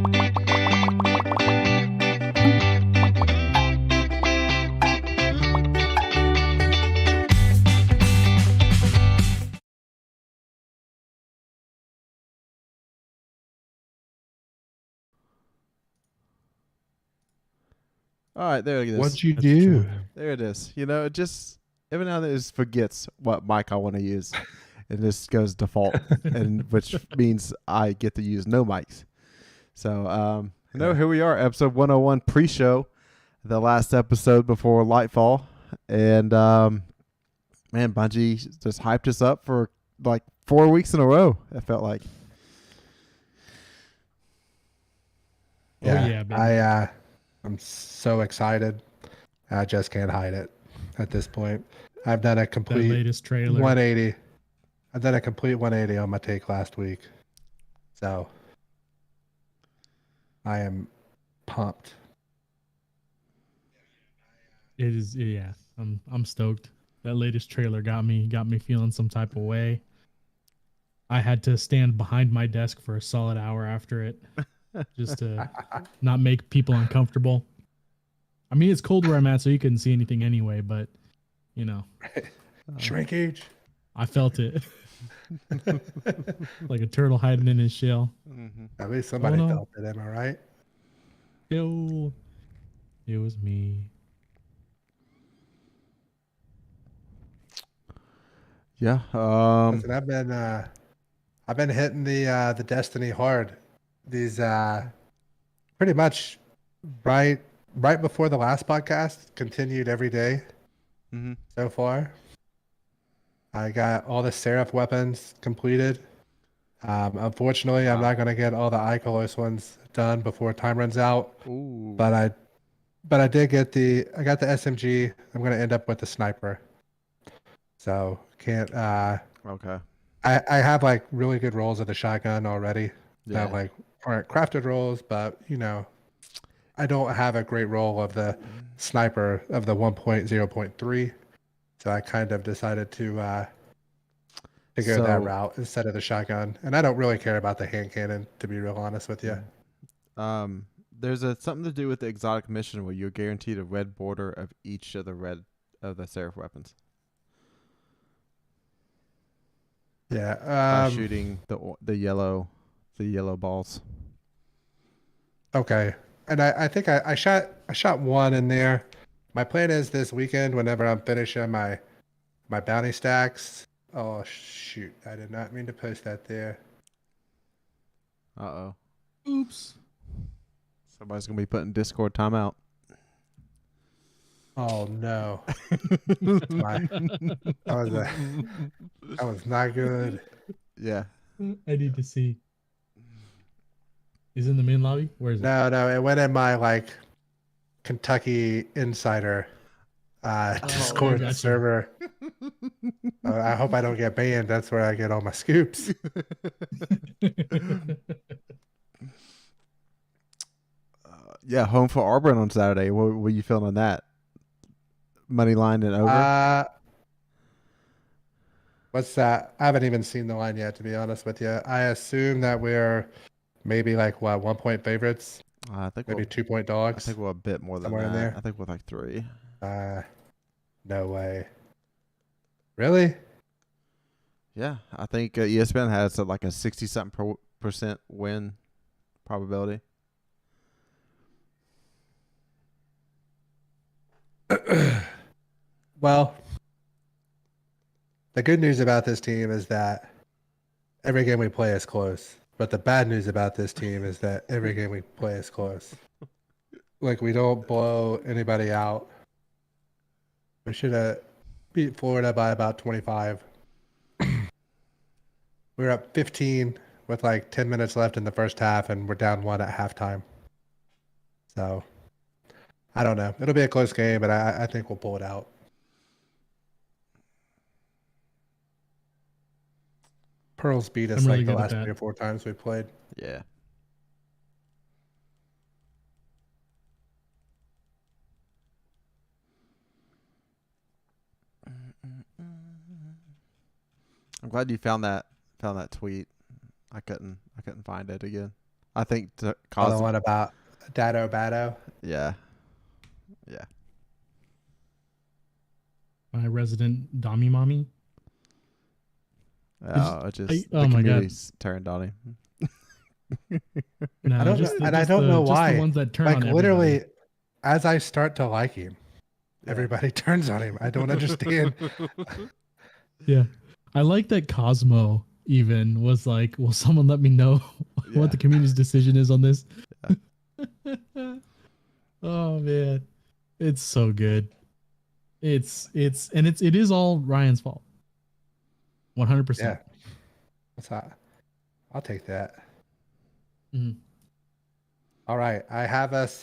All right, there it is. What'd you do? There it is. You know, it just every now and then it just forgets what mic I want to use. It just goes default, and which means I get to use no mics. So, here we are, episode 101 pre-show, the last episode before Lightfall, and man, Bungie just hyped us up for like 4 weeks in a row. It felt like. Yeah, I'm so excited. I just can't hide it at this point. I've done a complete that latest trailer 180. I've done a complete 180 on my take last week. So I am pumped. It is, yeah. I'm stoked. That latest trailer got me feeling some type of way. I had to stand behind my desk for a solid hour after it, just to not make people uncomfortable. I mean, it's cold where I'm at, so you couldn't see anything anyway. But you know, Shrinkage. I felt it like a turtle hiding in his shell. Mm-hmm. At least somebody felt it. Am I right? It was me. Yeah. Listen, I've been hitting the Destiny hard. These pretty much right before the last podcast, continued every day so far. I got all the Seraph weapons completed. Unfortunately, I'm not gonna get all the Icolos ones done before time runs out. Ooh. But I did get the SMG. I'm gonna end up with the sniper. So can't Okay. I have like really good rolls of the shotgun already. Yeah. Not like aren't crafted rolls, but you know, I don't have a great roll of the sniper of the 1.0.3. So I kind of decided to go that route instead of the shotgun. And I don't really care about the hand cannon, to be real honest with you. There's something to do with the exotic mission where you're guaranteed a red border of each of the Seraph weapons. Yeah. By shooting the yellow balls. Okay. And I think I shot one in there. My plan is this weekend, whenever I'm finishing my bounty stacks. Oh shoot! I did not mean to post that there. Uh-oh. Oops. Somebody's gonna be putting Discord timeout. Oh no. That was not good. Yeah. I need to see. Is in the main lobby? Where is it? No, it went in my like Kentucky Insider Discord server. I hope I don't get banned. That's where I get all my scoops. Yeah, home for Auburn on Saturday. What were you feeling on that? Money line and over? What's that? I haven't even seen the line yet, to be honest with you. I assume that we're maybe like 1 point favorites. I think maybe 2 point dogs. I think we're a bit more than somewhere that. In there. I think we're like 3. No way. Really? Yeah, I think ESPN has like a 60-something% win probability. Well, the good news about this team is that every game we play is close. But the bad news about this team is that every game we play is close. Like, we don't blow anybody out. We should have beat Florida by about 25. We were up 15 with like 10 minutes left in the first half, and we're down 1 at halftime. So, I don't know. It'll be a close game, but I think we'll pull it out. Pearls beat us really like the good at last that. 3 or 4 times we played. Yeah. I'm glad you found that tweet. I couldn't find it again. I think Oh, the one about Dado Bado. Yeah. Yeah. My resident Dami Mommy. Just the oh my God. community's turned on him. No, I don't just know, the, and I just don't the, know just why. the ones that turn Like on literally, everybody. as I start to like him, Yeah. everybody turns on him. I don't understand. Yeah. I like that Cosmo even was like, will someone let me know Yeah. what the community's decision is on this? Yeah. Oh man. It's so good. It is all Ryan's fault. 100%. Yeah, that's hot. I'll take that. Mhm. All right, I have us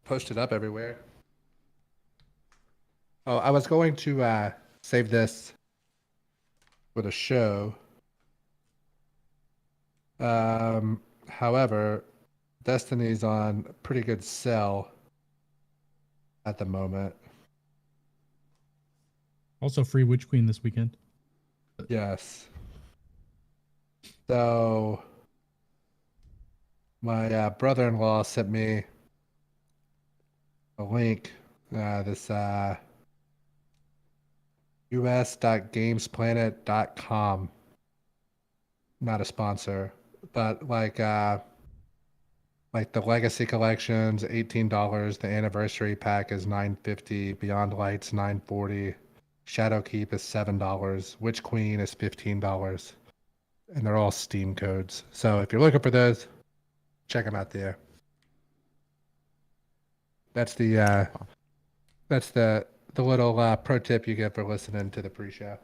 posted up everywhere. Oh, I was going to save this for the show. However, Destiny's on a pretty good sell at the moment. Also free Witch Queen this weekend. Yes. So my brother-in-law sent me a link. This us.gamesplanet.com. Not a sponsor, but like the Legacy Collection's $18. The Anniversary Pack is $9.50. Beyond Lights $9.40. Shadowkeep is $7. Witch Queen is $15. And they're all Steam codes. So if you're looking for those, check them out there. That's the little pro tip you get for listening to the pre-show.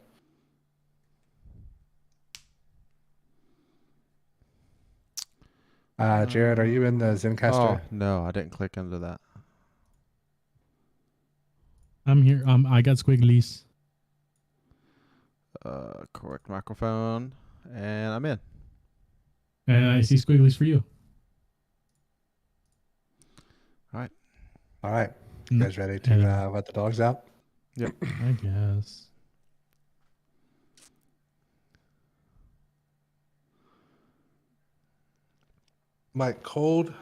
Jared, are you in the Zencaster? Oh, no, I didn't click into that. I'm here. I got squigglies. Correct microphone, and I'm in. And I see squigglies for you. All right. You guys ready to let the dogs out? Yep. I guess. Like cold,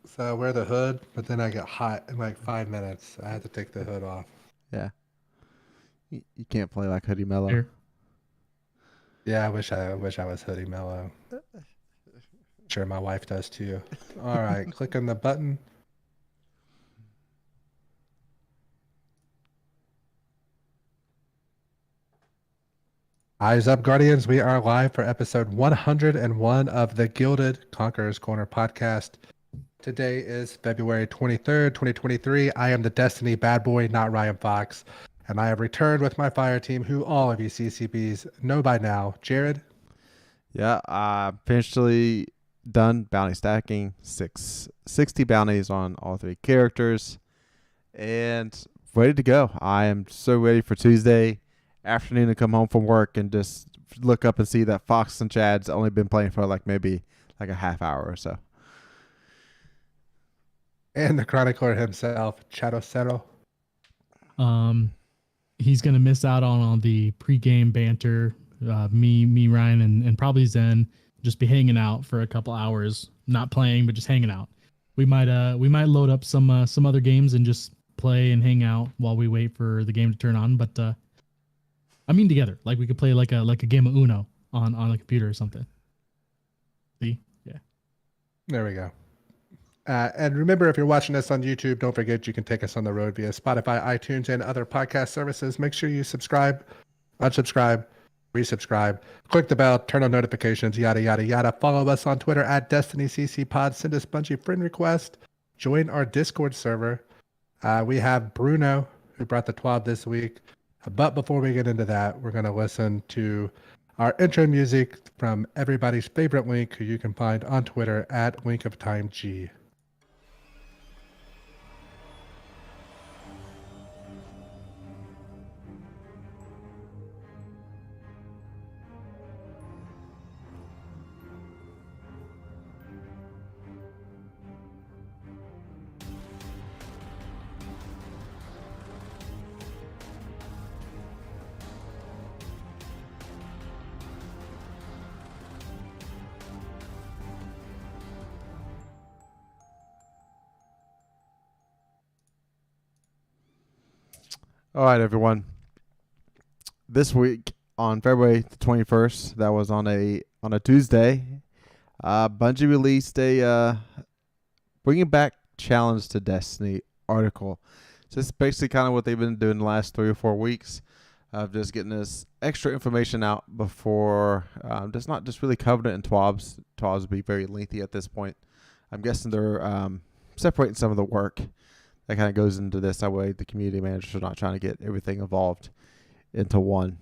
so I wear the hood, but then I get hot in like 5 minutes. I had to take the hood off. Yeah. You can't play like Hoodie Mellow. Here. Yeah, I wish I was hoodie mellow. Sure, my wife does too. All right, click on the button. Eyes up, Guardians. We are live for episode 101 of the Gilded Conqueror's Corner podcast. Today is February 23rd, 2023. I am the Destiny bad boy, NotRyanFox, and I have returned with my fire team, who all of you CCBs know by now. Jared? Yeah, I'm officially done bounty stacking. 60 bounties on all 3 characters, and ready to go. I am so ready for Tuesday afternoon to come home from work and just look up and see that Fox and Chad's only been playing for maybe a half hour or so. And the chronicler himself, chadocero. He's gonna miss out on the pregame banter. Me, Ryan, and probably Zen just be hanging out for a couple hours, not playing but just hanging out. We might load up some other games and just play and hang out while we wait for the game to turn on. But I mean, together, like we could play like a game of Uno on a computer or something. See, yeah. There we go. And remember, if you're watching us on YouTube, don't forget you can take us on the road via Spotify, iTunes, and other podcast services. Make sure you subscribe, unsubscribe, resubscribe, click the bell, turn on notifications, yada, yada, yada. Follow us on Twitter at DestinyCCPod. Send us a bunch of friend requests. Join our Discord server. We have Bruno, who brought the TWAB this week. But before we get into that, we're going to listen to our intro music from everybody's favorite Link, who you can find on Twitter at LinkOfTimeG. All right, everyone. This week on February the 21st, that was on a Tuesday, Bungie released a bringing back challenge to Destiny article. So this is basically kind of what they've been doing the last 3 or 4 weeks of just getting this extra information out before just not just really covering it in TWABs. TWABs would be very lengthy at this point. I'm guessing they're separating some of the work that kind of goes into this. That way the community managers are not trying to get everything involved into one.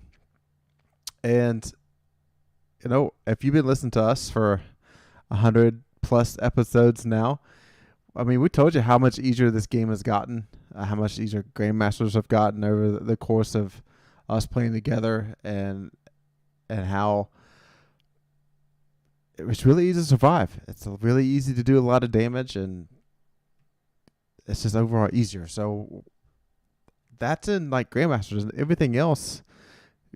And, you know, if you've been listening to us for 100 plus episodes now, I mean, we told you how much easier this game has gotten, how much easier Grandmasters have gotten over the course of us playing together, and how it was really easy to survive. It's really easy to do a lot of damage, and it's just overall easier. So that's in like Grandmasters, and everything else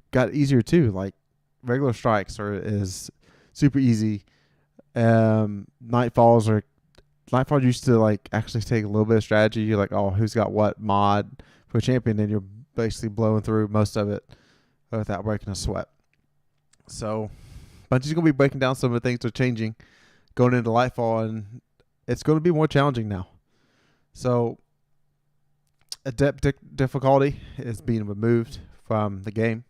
got easier too. Like regular strikes is super easy. Nightfall used to like actually take a little bit of strategy. You're like, oh, who's got what mod for a champion, and you're basically blowing through most of it without breaking a sweat. So Bungie's gonna be breaking down some of the things that are changing going into Lightfall, and it's going to be more challenging now. So adept difficulty is being removed from the game,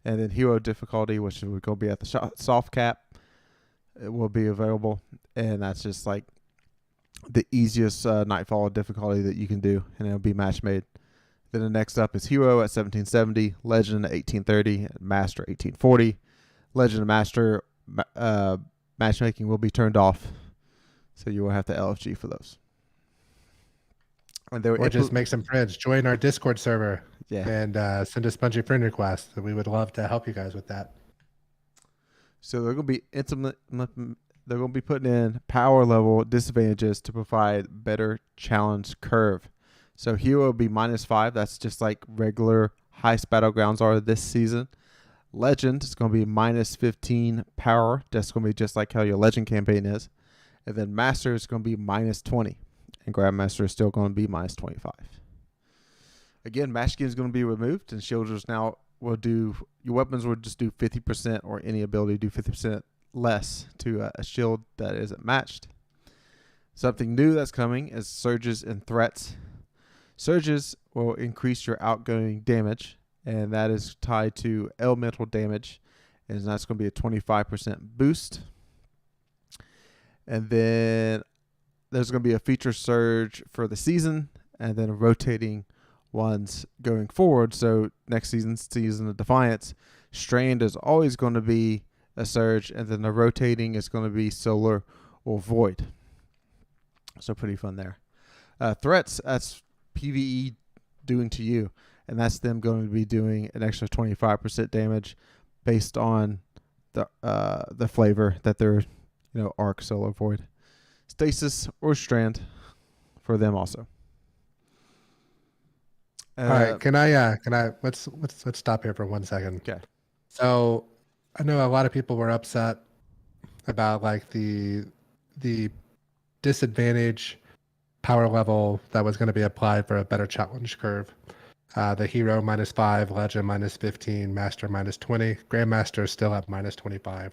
and then hero difficulty, which is going to be at the soft cap, it will be available, and that's just like the easiest Nightfall difficulty that you can do, and it'll be match made. Then the next up is hero at 1770, legend at 1830, master 1840. Legend and master matchmaking will be turned off, so you will have to LFG for those. And or just make some friends. Join our Discord server, and send us Bungie friend requests. We would love to help you guys with that. So they're going to be they're going to be putting in power level disadvantages to provide better challenge curve. So hero will be -5. That's just like regular heist battlegrounds are this season. Legend is going to be -15 power. That's going to be just like how your legend campaign is. And then master is going to be -20. And Grandmaster is still going to be -25. Again, match game is going to be removed, and shielders now will do, your weapons will just do 50% or any ability to do 50% less to a shield that isn't matched. Something new that's coming is surges and threats. Surges will increase your outgoing damage, and that is tied to elemental damage, and that's going to be a 25% boost. And then there's going to be a feature surge for the season, and then rotating ones going forward. So next season of Defiance, Strand is always going to be a surge, and then the rotating is going to be solar or void. So pretty fun there. Threats, that's PvE doing to you, and that's them going to be doing an extra 25% damage based on the flavor that they're, arc, solar, void. Stasis or strand for them also. All right, can I let's stop here for 1 second. Okay. So I know a lot of people were upset about like the disadvantage power level that was going to be applied for a better challenge curve. The hero -5, legend -15, master -20, grandmaster is still at -25.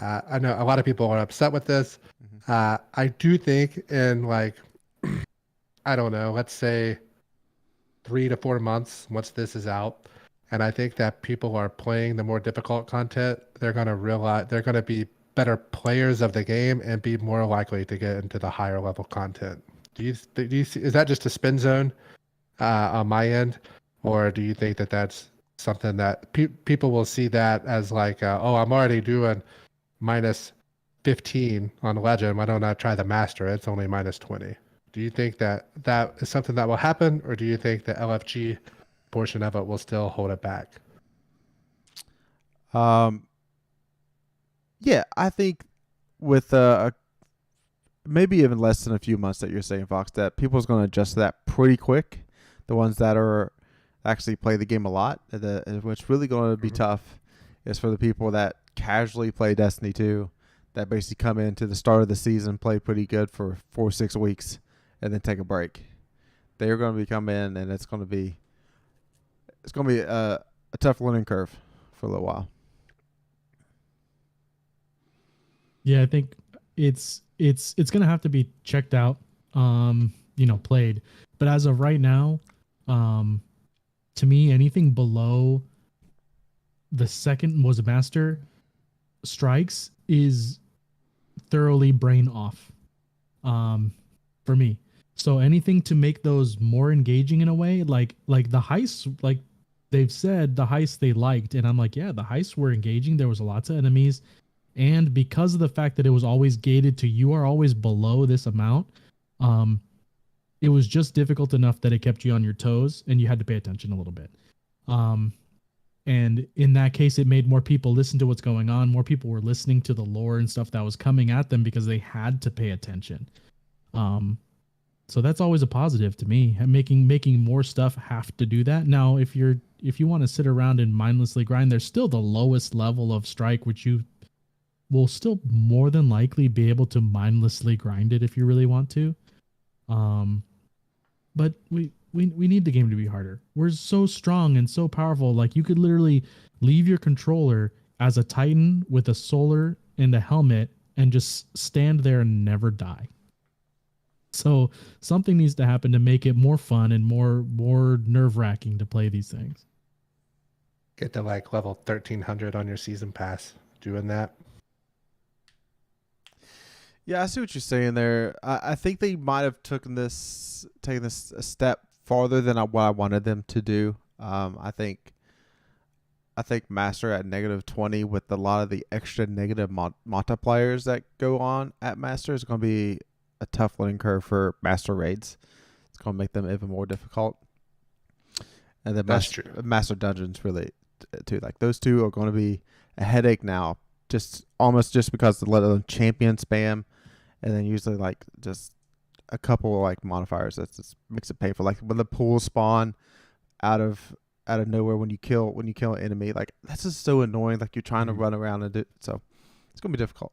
I know a lot of people are upset with this. I do think in like, I don't know, let's say 3 to 4 months once this is out, and I think that people are playing the more difficult content, they're going to realize they're going to be better players of the game and be more likely to get into the higher level content. Do you see, is that just a spin zone on my end, or do you think that that's something that people will see that as like, oh, I'm already doing -15 on legend, why don't I try the master? It's only -20. Do you think that is something that will happen, or do you think the LFG portion of it will still hold it back? Yeah, I think with maybe even less than a few months that you're saying, Fox, that people's going to adjust to that pretty quick. The ones that are actually play the game a lot, what's really going to be tough is for the people that casually play Destiny 2, that basically come into the start of the season, play pretty good for 4 or 6 weeks, and then take a break. They're going to come in, and it's going to be it's going to be a tough learning curve for a little while. Yeah, I think it's going to have to be checked out, played. But as of right now, to me, anything below the second was a master strikes is thoroughly brain off, for me. So anything to make those more engaging in a way, like the heists, like they've said the heists they liked, and I'm like, yeah, the heists were engaging. There was lots of enemies, and because of the fact that it was always gated to you are always below this amount, it was just difficult enough that it kept you on your toes, and you had to pay attention a little bit. And in that case, it made more people listen to what's going on. More people were listening to the lore and stuff that was coming at them because they had to pay attention. So that's always a positive to me. Making more stuff have to do that. Now, if you want to sit around and mindlessly grind, there's still the lowest level of strike, which you will still more than likely be able to mindlessly grind it if you really want to. But we need the game to be harder. We're so strong and so powerful. Like, you could literally leave your controller as a Titan with a solar and a helmet and just stand there and never die. So something needs to happen to make it more fun and more nerve-wracking to play these things. Get to like level 1300 on your season pass doing that. Yeah, I see what you're saying there. I think they might have taken this a step farther than what I wanted them to do. I think Master at -20 with a lot of the extra negative multipliers that go on at Master is going to be a tough learning curve for Master raids. It's going to make them even more difficult. And then Master dungeons really too. Like, those two are going to be a headache now. Just because the let alone champion spam, and then usually like just a couple of like modifiers that just makes it painful. Like when the pools spawn out of nowhere when you kill an enemy, like that's just so annoying. Like you're trying to run around and do so. It's gonna be difficult.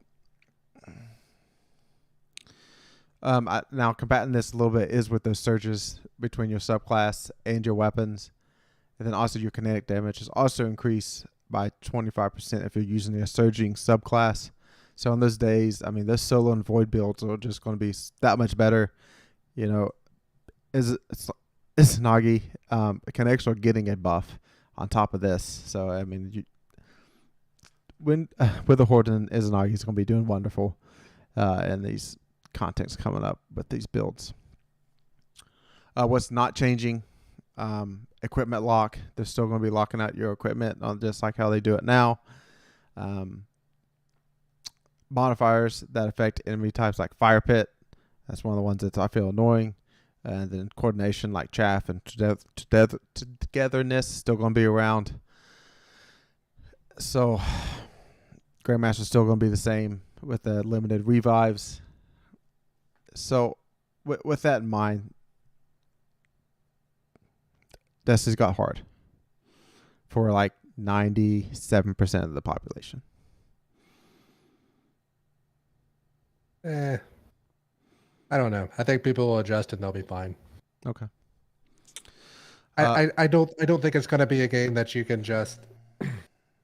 Now combating this a little bit is with those surges between your subclass and your weapons, and then also your kinetic damage is also increased by 25% if you're using a surging subclass. So on those days, I mean, those solo and void builds are just going to be that much better. You know, it's Nagi can actually getting a buff on top of this. So I mean, with the Horde and Izanagi, he's going to be doing wonderful, and these contents coming up with these builds. What's not changing? Equipment lock. They're still going to be locking out your equipment on just like how they do it now. Modifiers that affect enemy types like Fire Pit. That's one of the ones that I feel annoying. And then coordination like Chaff and togetherness still going to be around. So Grandmaster's still going to be the same with the limited revives. So with that in mind, Destiny's got hard for like 97% of the population. I don't know. I think people will adjust and they'll be fine. Okay. I don't think it's going to be a game that you can just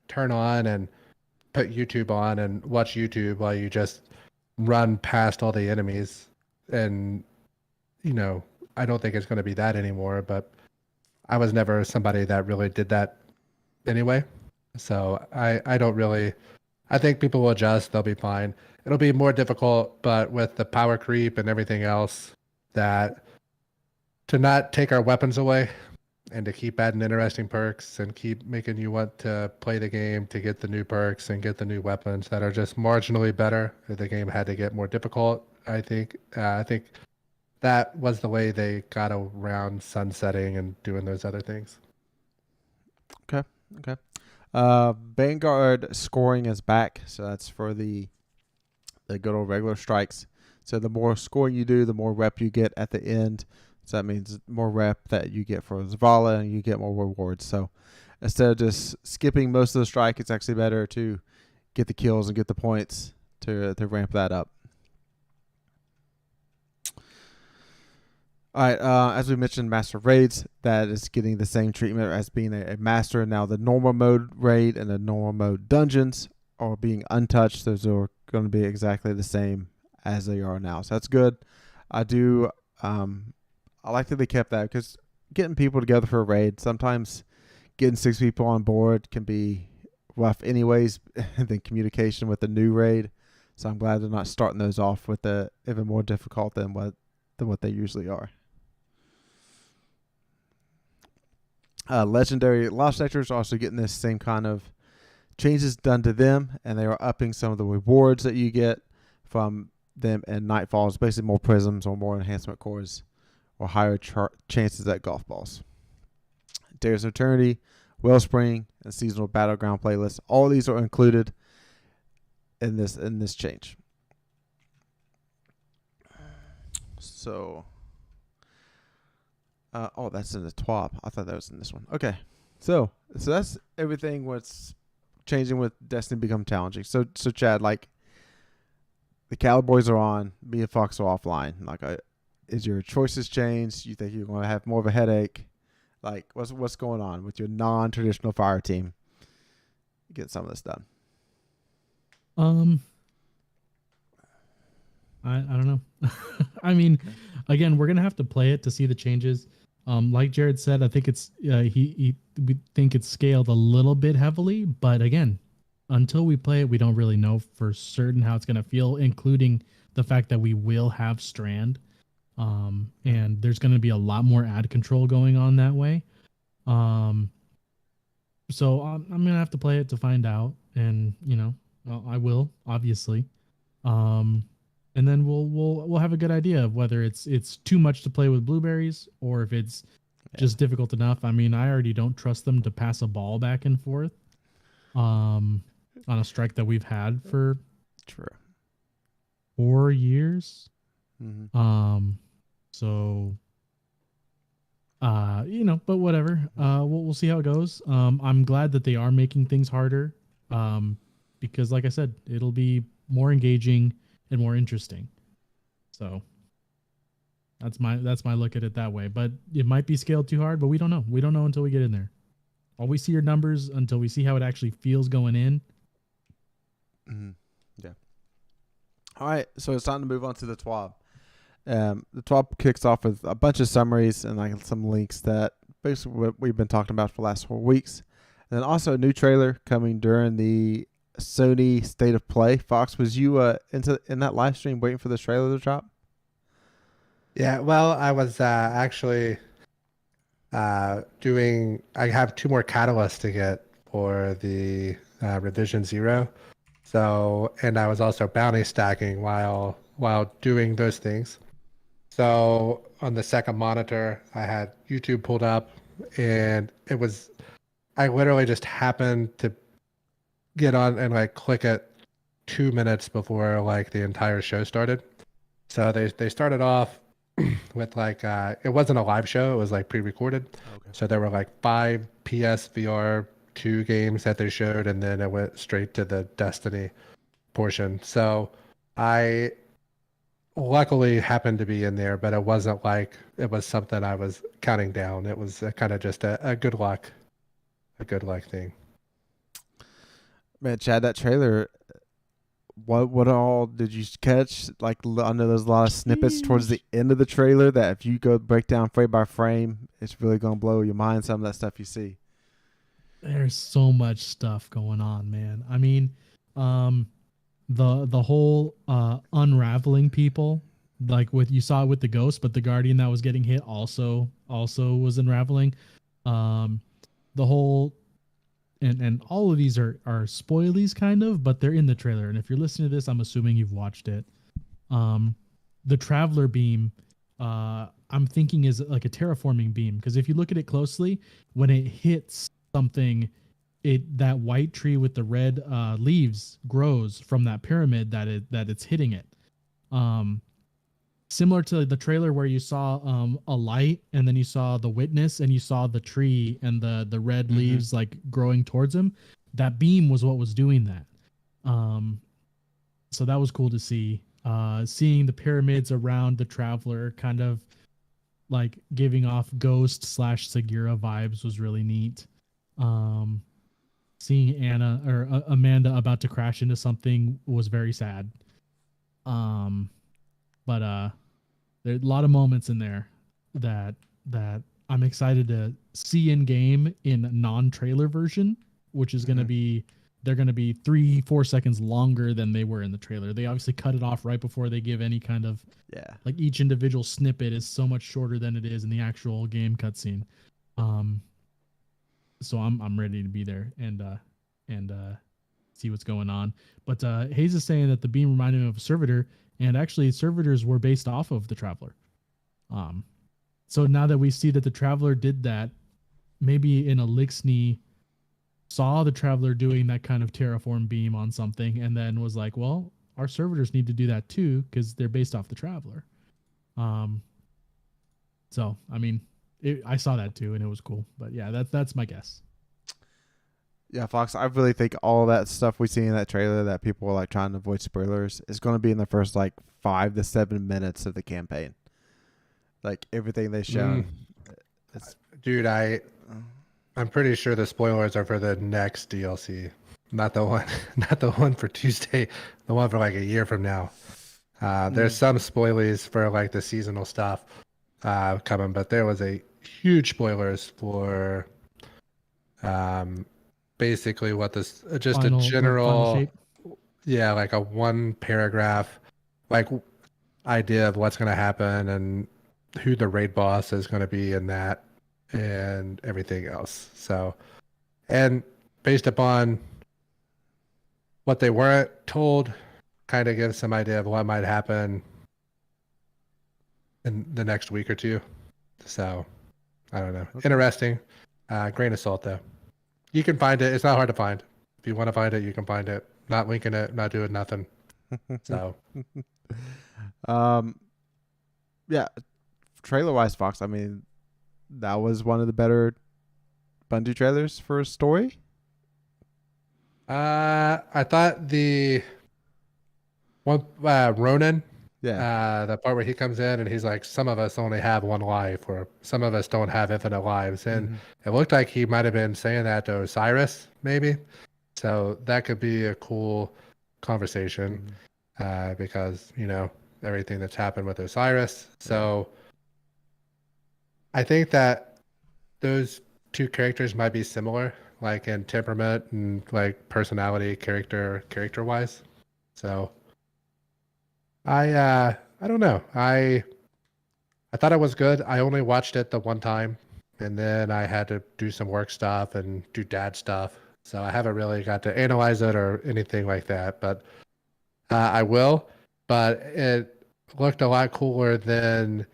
turn on and put YouTube on and watch YouTube while you just run past all the enemies. And, you know, I don't think it's going to be that anymore, but I was never somebody that really did that anyway. So I think people will adjust. They'll be fine. It'll be more difficult, but with the power creep and everything else, that to not take our weapons away and to keep adding interesting perks and keep making you want to play the game to get the new perks and get the new weapons that are just marginally better. The game had to get more difficult, I think. I think that was the way they got around sunsetting and doing those other things. Okay. Vanguard scoring is back, so that's for the good old regular strikes. So the more scoring you do, the more rep you get at the end. So that means more rep that you get for Zavala, and you get more rewards. So instead of just skipping most of the strike, it's actually better to get the kills and get the points to ramp that up. All right, as we mentioned, Master Raids, that is getting the same treatment as being a Master. Now, the normal mode raid and the normal mode dungeons are being untouched. Those are going to be exactly the same as they are now. So that's good. I do, I like that they kept that, because getting people together for a raid, sometimes getting 6 people on board can be rough anyways, than communication with the new raid. So I'm glad they're not starting those off with the even more difficult than what they usually are. Legendary Lost Sectors are also getting this same kind of changes done to them, and they are upping some of the rewards that you get from them in Nightfall. It's basically more prisms or more enhancement cores or higher chances at golf balls. Dares of Eternity, Wellspring, and Seasonal Battleground playlists. All of these are included in this change. So, that's in the TWAB. I thought that was in this one. Okay, so that's everything. What's changing with Destiny become challenging. So Chad, like, the Cowboys are on, me and Fox are offline. Like, is your choices changed? You think you're going to have more of a headache? Like, what's going on with your non-traditional fire team? Get some of this done. I don't know. I mean, again, we're gonna have to play it to see the changes. Like Jared said, I think it's we think it's scaled a little bit heavily, but again, until we play it, we don't really know for certain how it's gonna feel, including the fact that we will have Strand, and there's gonna be a lot more ad control going on that way. So I'm gonna have to play it to find out, and I will obviously. And then we'll have a good idea of whether it's too much to play with blueberries or if it's just difficult enough. I mean, I already don't trust them to pass a ball back and forth on a strike that we've had for 4 years. Mm-hmm. So but whatever. We'll see how it goes. I'm glad that they are making things harder. Because like I said, it'll be more engaging and more interesting. So that's my look at it that way. But it might be scaled too hard, but we don't know. We don't know until we get in there. All we see are numbers until we see how it actually feels going in. Mm-hmm. Yeah. All right, so it's time to move on to the TWAB. The TWAB kicks off with a bunch of summaries and like some links that basically what we've been talking about for the last 4 weeks. And then also a new trailer coming during the Sony State of Play. Fox, was you in that live stream waiting for the trailer to drop? Yeah, well, I was actually doing. I have 2 more catalysts to get for the Revision 0. So, and I was also bounty stacking while doing those things. So on the second monitor, I had YouTube pulled up, and I literally just happened to get on and like click it 2 minutes before like the entire show started. So they started off with like it wasn't a live show, it was like pre-recorded. Okay. So there were like 5 PSVR 2 games that they showed, and then it went straight to the Destiny portion. So I luckily happened to be in there, but it wasn't like it was something I was counting down. It was kind of just a good luck thing. Man, Chad, that trailer, what all did you catch? Like, I know there's a lot of snippets towards the end of the trailer that if you go break down frame by frame, it's really going to blow your mind, some of that stuff you see. There's so much stuff going on, man. I mean, the whole unraveling people, like you saw it with the ghost, but the guardian that was getting hit also was unraveling. The whole and all of these are spoilies kind of, but they're in the trailer. And if you're listening to this, I'm assuming you've watched it. The traveler beam, I'm thinking is like a terraforming beam, because if you look at it closely, when it hits something, that white tree with the red leaves grows from that pyramid that it's hitting it. Similar to the trailer where you saw a light, and then you saw the witness, and you saw the tree and the red leaves like growing towards him. That beam was what was doing that. So that was cool to see. Seeing the pyramids around the traveler kind of like giving off Ghost / Segura vibes was really neat. Seeing Amanda about to crash into something was very sad. But there are a lot of moments in there that I'm excited to see in game in non-trailer version, which is going to be, they're going to be 3-4 seconds longer than they were in the trailer. They obviously cut it off right before they give any kind of, like each individual snippet is so much shorter than it is in the actual game cutscene. So I'm ready to be there and see what's going on. But Hayes is saying that the beam reminded him of a servitor, and actually servitors were based off of the Traveler. So now that we see that the Traveler did that, maybe in Elixir saw the Traveler doing that kind of terraform beam on something, and then was like, well, our servitors need to do that too, because they're based off the Traveler. So I mean, I saw that too, and it was cool. But yeah, that's my guess. Yeah, Fox, I really think all that stuff we see in that trailer that people are like trying to avoid spoilers is going to be in the first like 5 to 7 minutes of the campaign. Like everything they show. Dude, I'm pretty sure the spoilers are for the next DLC, not the one for Tuesday, the one for like a year from now. There's some spoilers for like the seasonal stuff coming, but there was a huge spoilers for basically what this just Final, a general shape. Yeah, like a one paragraph like idea of what's going to happen and who the raid boss is going to be in that and everything else. So, and based upon what they weren't told, kind of gives some idea of what might happen in the next week or two. So, I don't know. Okay. Interesting. Grain of salt, though. You can find it. It's not hard to find. If you want to find it, you can find it. Not linking it, not doing nothing. So, yeah. Trailer-wise, Fox, I mean, that was one of the better Bungie trailers for a story. I thought the one Ronan, the part where he comes in and he's like, some of us only have one life, or some of us don't have infinite lives, and it looked like he might have been saying that to Osiris, maybe. So that could be a cool conversation, because everything that's happened with Osiris. So I think that those two characters might be similar, like in temperament and like personality, character wise. So I don't know. I thought it was good. I only watched it the one time, and then I had to do some work stuff and do dad stuff. So I haven't really got to analyze it or anything like that. But I will. But it looked a lot cooler than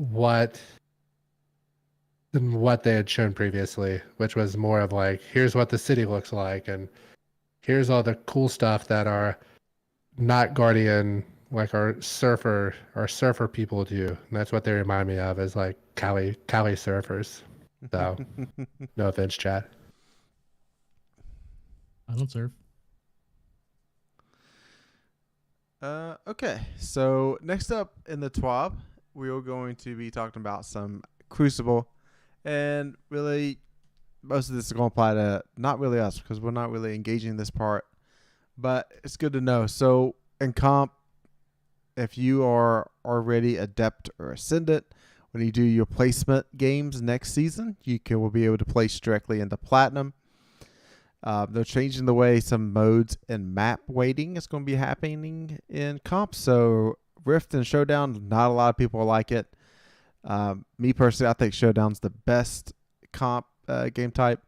what they had shown previously, which was more of like, here's what the city looks like, and here's all the cool stuff that are not Guardian, like our surfer people do. And that's what they remind me of, is like Cali surfers. So no offense, Chad. I don't surf. Okay, so next up in the TWAB, we are going to be talking about some Crucible. And really, most of this is going to apply to not really us, because we're not really engaging in this part. But it's good to know. So in comp, if you are already Adept or Ascendant, when you do your placement games next season, will be able to place directly into Platinum. They're changing the way some modes and map weighting is going to be happening in comp. So Rift and Showdown, not a lot of people like it. Me personally, I think Showdown's the best comp game type.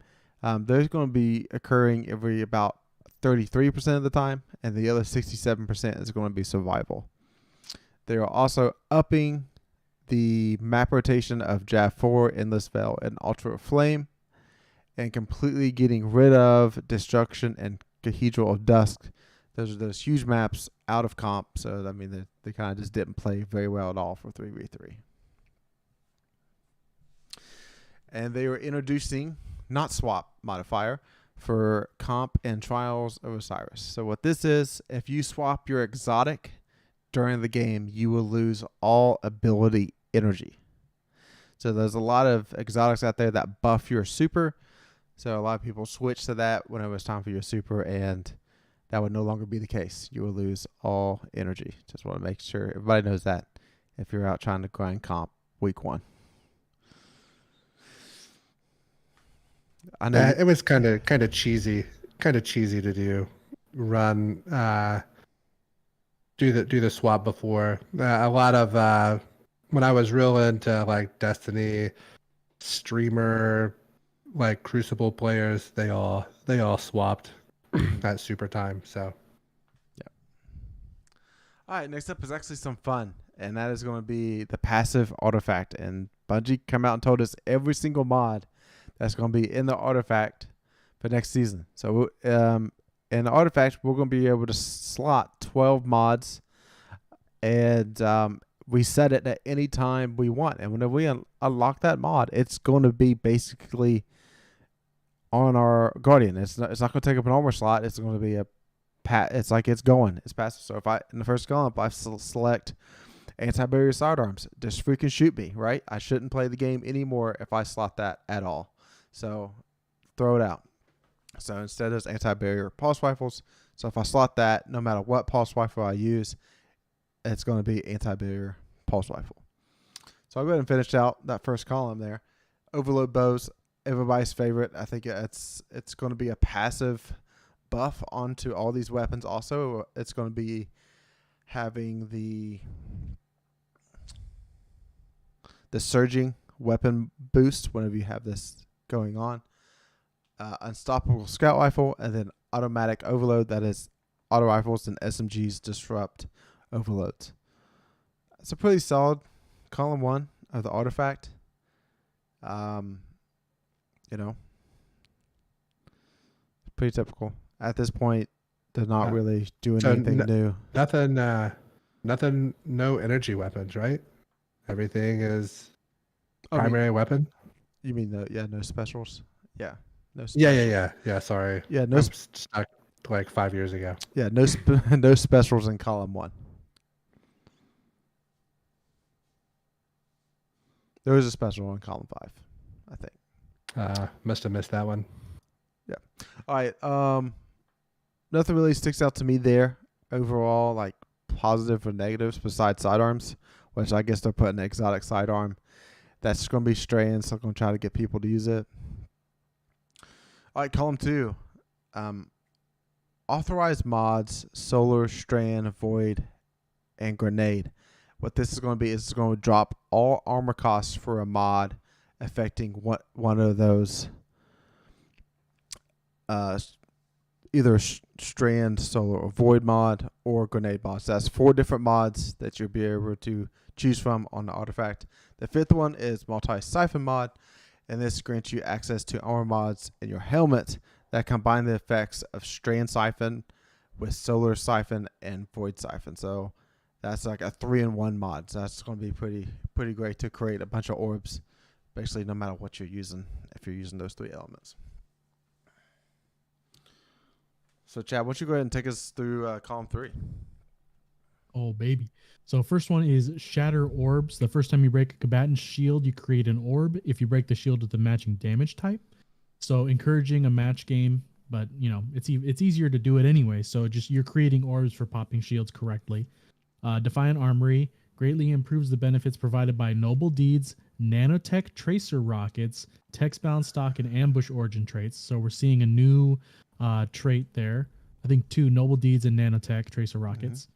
There's going to be occurring every about 33% of the time, and the other 67% is going to be survival. They are also upping the map rotation of JAV4, Endless Veil, and Ultra Flame, and completely getting rid of Destruction and Cathedral of Dusk. Those are those huge maps out of comp, so I mean they kind of just didn't play very well at all for 3v3. And they were introducing not swap modifier for comp and Trials of Osiris. So what this is, if you swap your exotic during the game, you will lose all ability energy. So there's a lot of exotics out there that buff your super. So a lot of people switch to that when it was time for your super, and that would no longer be the case. You will lose all energy. Just want to make sure everybody knows that if you're out trying to grind comp week 1. I know it was kind of cheesy to do. Run do the swap before. A lot of when I was real into like Destiny streamer, like Crucible players, they all swapped at super time. So all right, next up is actually some fun, and that is going to be the passive artifact. And Bungie come out and told us every single mod that's going to be in the artifact for next season. So in the artifact, we're going to be able to slot 12 mods, and we set it at any time we want. And whenever we unlock that mod, it's going to be basically on our Guardian. It's not going to take up an armor slot. It's going to be it's like it's passive. So if in the first column, I select anti-barrier sidearms, just freaking shoot me, right? I shouldn't play the game anymore if I slot that at all. So throw it out. So instead there's anti-barrier pulse rifles. So if I slot that, no matter what pulse rifle I use, it's going to be anti-barrier pulse rifle. So I'll go ahead and finish out that first column there. Overload bows, everybody's favorite. I think it's going to be a passive buff onto all these weapons. Also, it's going to be having the surging weapon boost whenever you have this going on. Unstoppable scout rifle, and then automatic overload. That is auto rifles and SMGs disrupt overloads. It's a pretty solid column 1 of the artifact. Pretty typical. At this point, they're not really doing anything new. Nothing, no energy weapons, right? Everything is primary weapon. You mean no specials? Yeah. No specials. Yeah. Sorry. Yeah, I'm stuck like 5 years ago. Yeah, no specials in column 1. There was a special in column 5, I think. Must have missed that one. Yeah. All right. Nothing really sticks out to me there overall, like positive or negatives besides sidearms, which I guess they're putting an exotic sidearm. That's going to be straying, so I'm going to try to get people to use it. All right, column 2. Authorized mods, Solar, Strand, Void, and Grenade. What this is going to be is it's going to drop all armor costs for a mod affecting one of those either Strand, Solar, or Void mod or Grenade mods. So that's 4 different mods that you'll be able to choose from on the artifact. The 5th one is Multi-Siphon mod, and this grants you access to armor mods in your helmet that combine the effects of Strand Siphon with Solar Siphon and Void Siphon. So that's like a 3-in-1 mod. So that's going to be pretty great to create a bunch of orbs, basically no matter what you're using, if you're using those 3 elements. So Chad, why don't you go ahead and take us through column 3? Oh, baby. So first one is Shatter Orbs. The first time you break a combatant's shield, you create an orb. If you break the shield with the matching damage type. So encouraging a match game, but it's easier to do it anyway. So just you're creating orbs for popping shields correctly. Defiant Armory greatly improves the benefits provided by Noble Deeds, Nanotech Tracer Rockets, Text-Bound Stock, and Ambush Origin traits. So we're seeing a new trait there. I think 2 Noble Deeds and Nanotech Tracer Rockets.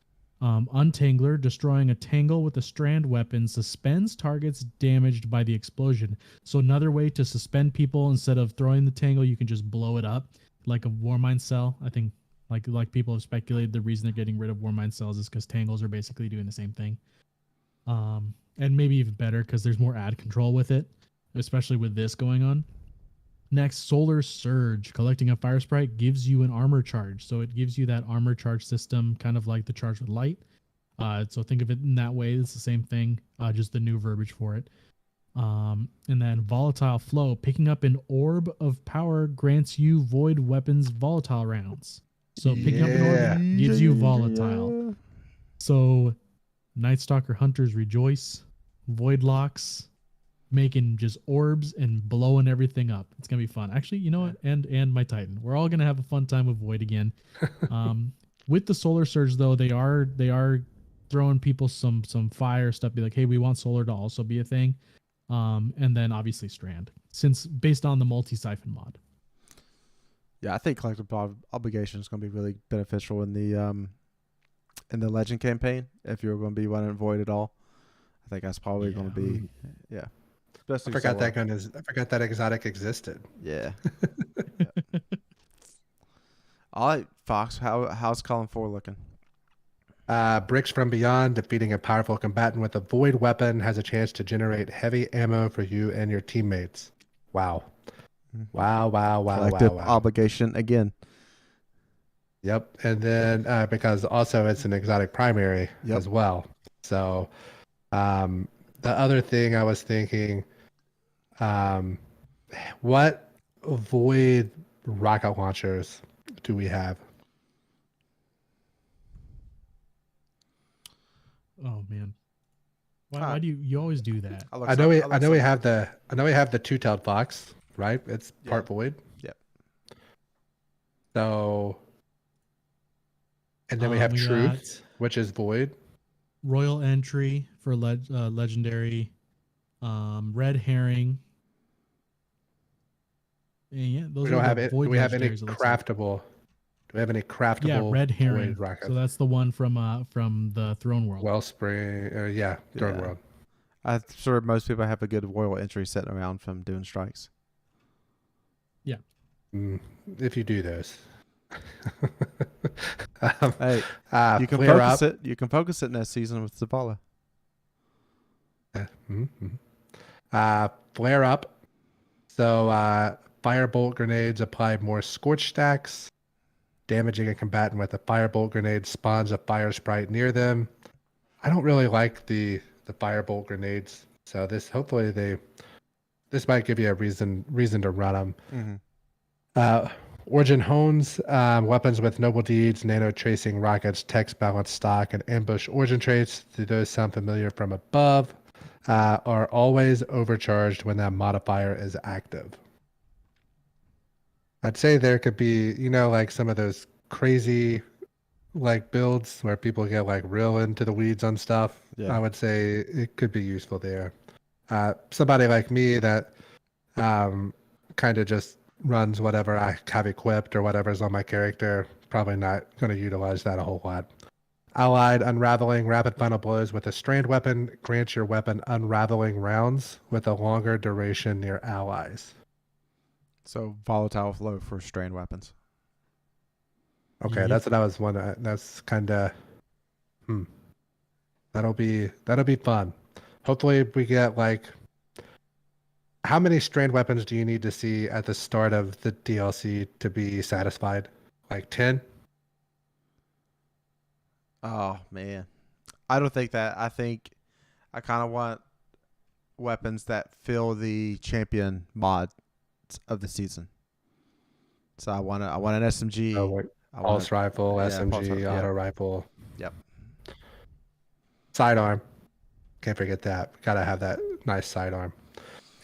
Untangler, destroying a tangle with a strand weapon, suspends targets damaged by the explosion. So another way to suspend people, instead of throwing the tangle, you can just blow it up like a Warmind cell. I think like people have speculated the reason they're getting rid of Warmind cells is because tangles are basically doing the same thing. And maybe even better because there's more ad control with it, especially with this going on. Next, Solar Surge. Collecting a fire sprite gives you an armor charge. So it gives you that armor charge system, kind of like the charge with light. So think of it in that way. It's the same thing, just the new verbiage for it. And then Volatile Flow. Picking up an orb of power grants you void weapons volatile rounds. So picking up an orb gives you volatile. So Night Stalker Hunters Rejoice, Void Locks, making just orbs and blowing everything up. It's gonna be fun. Actually, you know what? And my Titan. We're all gonna have a fun time with Void again. With the Solar Surge though, they are throwing people some fire stuff. Be like, hey, we want Solar to also be a thing. And then obviously Strand, since based on the multi-siphon mod. Yeah, I think collective obligation is going to be really beneficial in the Legend campaign. If you're going to be running Void at all, I think that's probably going to be I forgot that exotic existed. Yeah. Yeah. All right, Fox. How's Column 4 looking? Bricks from Beyond, defeating a powerful combatant with a void weapon has a chance to generate heavy ammo for you and your teammates. Wow. Wow. Collective obligation again. Yep. And then because also it's an exotic primary as well. So the other thing I was thinking, what void rocket launchers do we have? Oh man, why do you always do that? I know we have the two-tailed fox, right? It's part void. Yep. So, and then we have Truth, which is void. Royal Entry for legendary, Red Herring. And yeah, those We don't are have the it. void Do we have any legendaries, it looks craftable? Do we have any craftable? Yeah, Red Herring. void rockets? So that's the one from the Throne World. Wellspring. Throne World. I'm sure most people have a good Royal Entry sitting around from doing strikes. Yeah. If you do those. Hey, you can flare focus up. it. You can focus it next season with Zavala. Flare up. So firebolt grenades apply more scorch stacks. Damaging a combatant with a firebolt grenade spawns a fire sprite near them. I don't really like the firebolt grenades. So this might give you a reason to run them. Origin Hones, weapons with noble deeds, nano tracing rockets, text balance stock, and ambush origin traits. Do those sound familiar from above? Are always overcharged when that modifier is active. I'd say there could be, like some of those crazy like builds where people get like real into the weeds on stuff. Yeah. I would say it could be useful there. Somebody like me that kind of just runs whatever I have equipped or whatever's on my character, probably not going to utilize that a whole lot. Allied Unraveling, rapid final blows with a strand weapon grants your weapon unraveling rounds with a longer duration near allies. So volatile flow for strand weapons. Okay, that's what I was wondering. That's kind of, that'll be fun. Hopefully we get like, how many strand weapons do you need to see at the start of the DLC to be satisfied? Like 10? Oh man, I don't think that. I think I kind of want weapons that fill the champion mod of the season. So I want an SMG. Pulse rifle, SMG, auto rifle. Yep. Sidearm. Can't forget that. Gotta have that nice sidearm.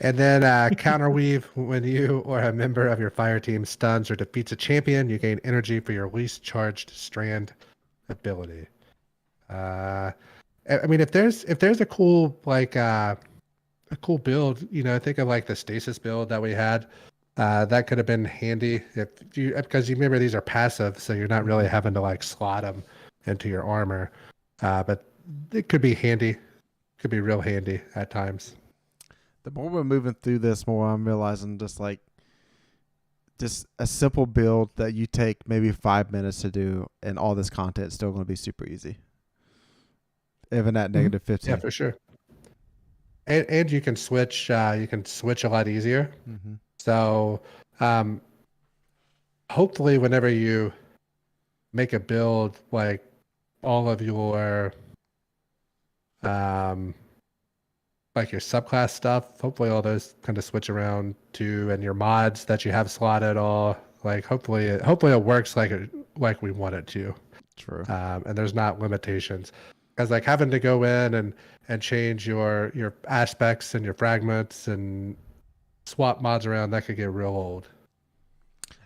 And then counterweave. When you or a member of your fire team stuns or defeats a champion, you gain energy for your least charged strand ability. I mean, if there's a cool a cool build, think of like the stasis build that we had. That could have been handy because you remember these are passive, so you're not really having to like slot them into your armor. But it could be handy. Could be real handy at times. The more we're moving through this, more I'm realizing just a simple build that you take maybe 5 minutes to do, and all this content is still going to be super easy. Even at negative 15. Yeah, for sure. And you can switch. You can switch a lot easier. Mm-hmm. So, hopefully, whenever you make a build, like all of your, like your subclass stuff, hopefully all those kind of switch around too, and your mods that you have slotted all, like hopefully it works like we want it to. True. And there's not limitations. As like having to go in and change your aspects and your fragments and swap mods around, that could get real old.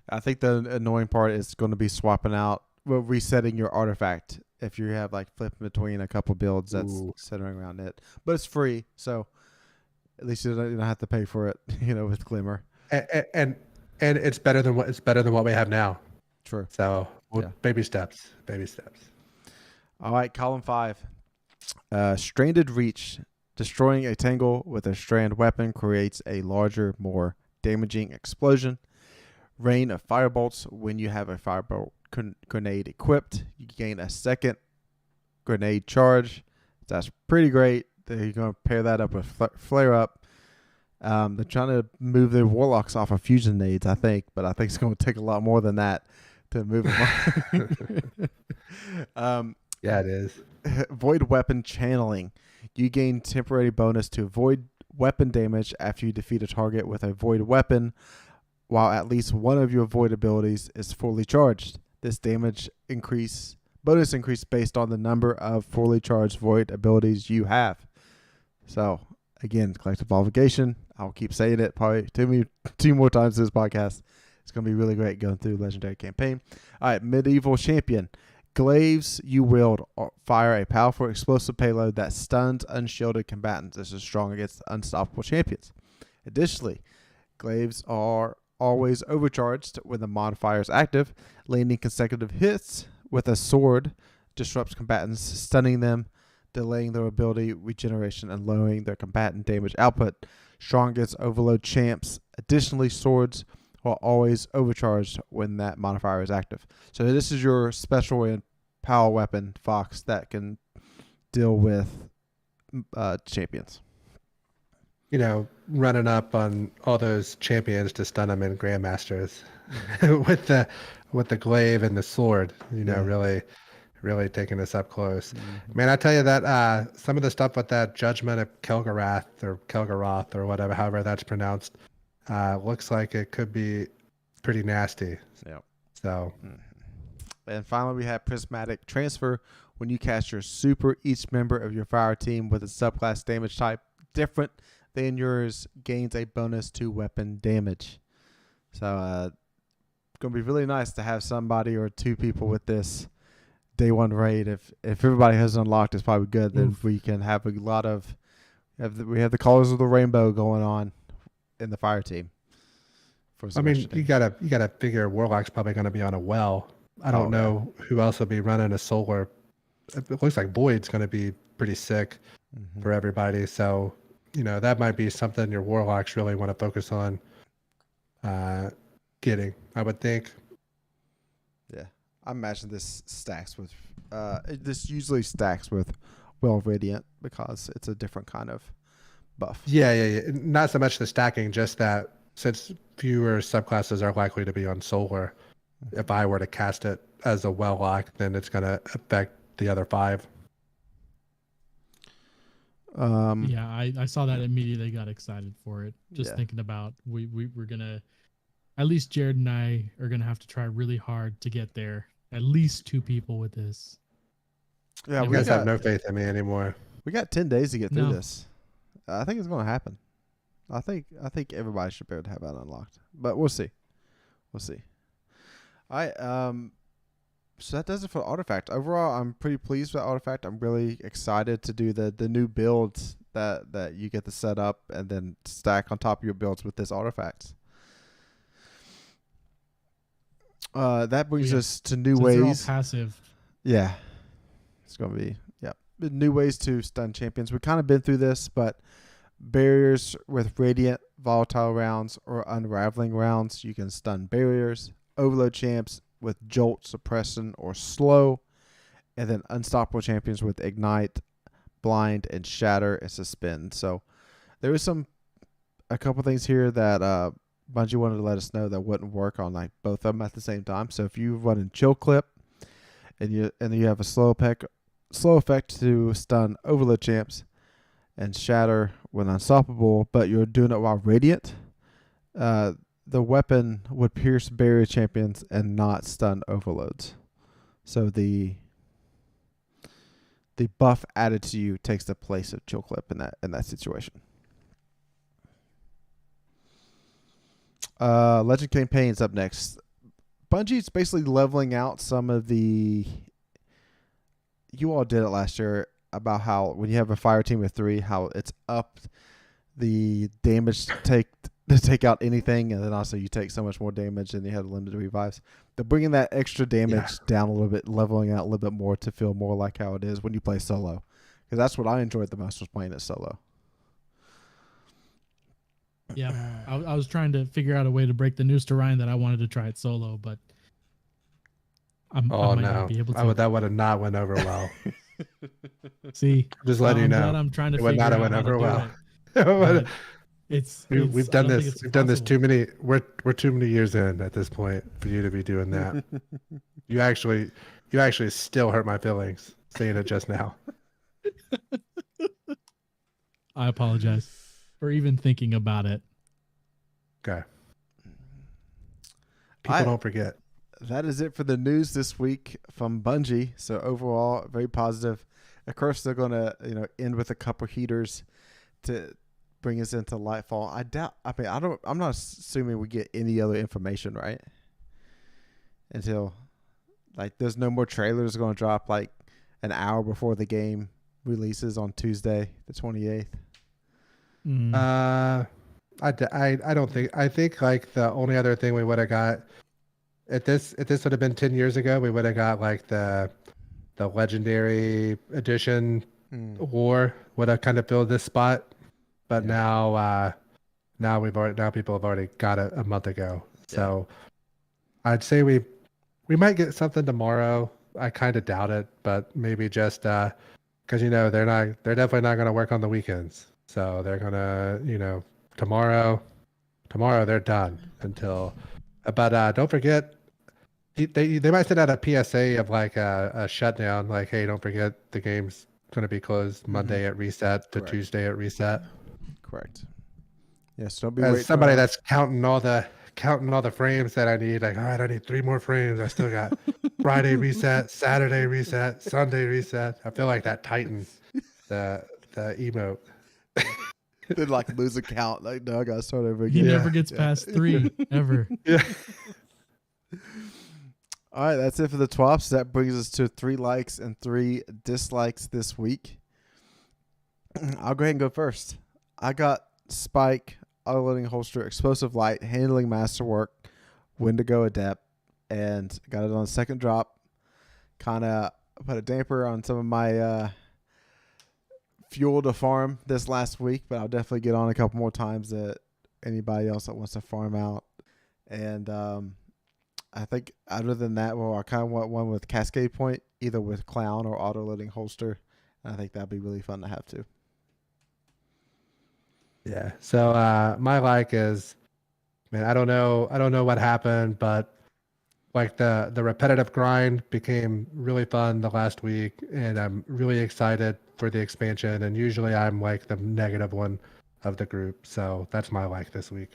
I think the annoying part is going to be swapping out, well, resetting your artifact if you have like flipping between a couple builds that's centering around it. But it's free, so at least you don't have to pay for it, with Glimmer. And it's better than what we have now. True. So baby steps. All right, column 5. Stranded Reach. Destroying a tangle with a strand weapon creates a larger, more damaging explosion. Rain of Firebolts. When you have a firebolt grenade equipped, you gain a second grenade charge. That's pretty great. You're going to pair that up with Flare Up. They're trying to move their Warlocks off of fusion nades, I think, but I think it's going to take a lot more than that to move them on. Yeah, it is. Void Weapon Channeling. You gain temporary bonus to void weapon damage after you defeat a target with a void weapon, while at least one of your void abilities is fully charged. This damage bonus increase based on the number of fully charged void abilities you have. So, again, collective obligation. I'll keep saying it probably two more times this podcast. It's going to be really great going through Legendary Campaign. All right, Medieval Champion. Glaives you wield fire a powerful explosive payload that stuns unshielded combatants. This is strong against unstoppable champions. Additionally, glaives are always overcharged when the modifier is active. Landing consecutive hits with a sword disrupts combatants, stunning them, delaying their ability regeneration, and lowering their combatant damage output. Strong against overload champs. Additionally, swords are always overcharged when that modifier is active. So this is your special and power weapon, Fox, that can deal with champions. Running up on all those champions to stun them in Grandmasters with the glaive and the sword. Really taking this up close. Mm-hmm. Man, I tell you that some of the stuff with that Judgment of Kelgaroth or whatever, however that's pronounced, looks like it could be pretty nasty. Yeah. So. And finally, we have Prismatic Transfer. When you cast your super, each member of your fire team with a subclass damage type different than yours gains a bonus to weapon damage. So, going to be really nice to have somebody or two people with this day one raid. If everybody has unlocked, it's probably good. Then we can have a lot of. We have the colors of the rainbow going on in the fire team. You gotta figure Warlock's probably going to be on a well. I don't know who else will be running a solar. It looks like Void's going to be pretty sick for everybody. So, that might be something your Warlocks really want to focus on getting, I would think. Yeah. I imagine this stacks with, this usually stacks with Well Radiant because it's a different kind of buff. Yeah. Not so much the stacking, just that since fewer subclasses are likely to be on solar, if I were to cast it as a well lock, then it's going to affect the other 5. I saw that immediately, got excited for it. Just thinking about we're going to, at least Jared and I are going to have to try really hard to get there. At least 2 people with this. Yeah, you guys have no faith in me anymore. We got 10 days to get through this. I think it's going to happen. I think everybody should be able to have that unlocked, but we'll see. All right. So that does it for Artifact. Overall, I'm pretty pleased with Artifact. I'm really excited to do the new builds that you get to set up and then stack on top of your builds with this Artifact. That brings us to new ways. They're all passive. Yeah. It's going to be, new ways to stun champions. We've kind of been through this, but barriers with Radiant, Volatile rounds, or Unraveling rounds, you can stun barriers. Overload champs with Jolt, Suppression, or Slow, and then Unstoppable champions with Ignite, Blind, and Shatter, and Suspend. So there is a couple things here that Bungie wanted to let us know that wouldn't work on like both of them at the same time. So if you run in Chill Clip and you have a slow effect to stun Overload champs and Shatter when Unstoppable, but you're doing it while Radiant, the weapon would pierce barrier champions and not stun overloads. So the the buff added to you takes the place of Chill Clip in that situation. Legend campaigns up next. Bungie's basically leveling out some of the. You all did it last year about how when you have a fire team of 3, how it's up the damage to take out anything, and then also you take so much more damage and you have limited revives. They're bringing that extra damage down a little bit, leveling out a little bit more to feel more like how it is when you play solo. Because that's what I enjoyed the most, was playing it solo. Yeah, I was trying to figure out a way to break the news to Ryan that I wanted to try it solo, but I might not be able to. That would have not went over well. See, just letting you know. I'm trying to it would figure not have out went how over to well. do it. We've done this. We've done this too many. We're too many years in at this point for you to be doing that. You actually still hurt my feelings saying it just now. I apologize for even thinking about it. Okay. People don't forget. That is it for the news this week from Bungie. So overall, very positive. Of course, they're going to end with a couple heaters to bring us into Lightfall. I'm not assuming we get any other information, right? Until there's no more trailers going to drop an hour before the game releases on Tuesday, the 28th. I don't think. I think the only other thing we would have got if this would have been 10 years ago, we would have got the legendary edition war would have kind of filled this spot. But now people have already got it a month ago. So I'd say we might get something tomorrow. I kind of doubt it, but maybe just because they're definitely not going to work on the weekends. So they're gonna tomorrow they're done until. But don't forget, they might send out a PSA of a shutdown, hey, don't forget the game's going to be closed Monday at reset to Tuesday at reset. Correct. Yes, don't be. As somebody that's counting all the frames that I need, all right, I need 3 more frames. I still got Friday reset, Saturday reset, Sunday reset. I feel like that Titan, the emote. They'd lose a count. No, I gotta start over again. He never gets past 3 ever. Yeah. All right, that's it for the TWABs. That brings us to 3 likes and 3 dislikes this week. I'll go ahead and go first. I got Spike, auto-loading holster, explosive light, handling masterwork, Wendigo adept, and got it on second drop. Kind of put a damper on some of my fuel to farm this last week, but I'll definitely get on a couple more times that anybody else that wants to farm out. And I think other than that, I kind of want one with Cascade Point, either with Clown or auto-loading holster. And I think that'd be really fun to have too. Yeah. So my like is, man, I don't know what happened, but the repetitive grind became really fun the last week, and I'm really excited for the expansion. And usually I'm the negative one of the group, so that's my like this week.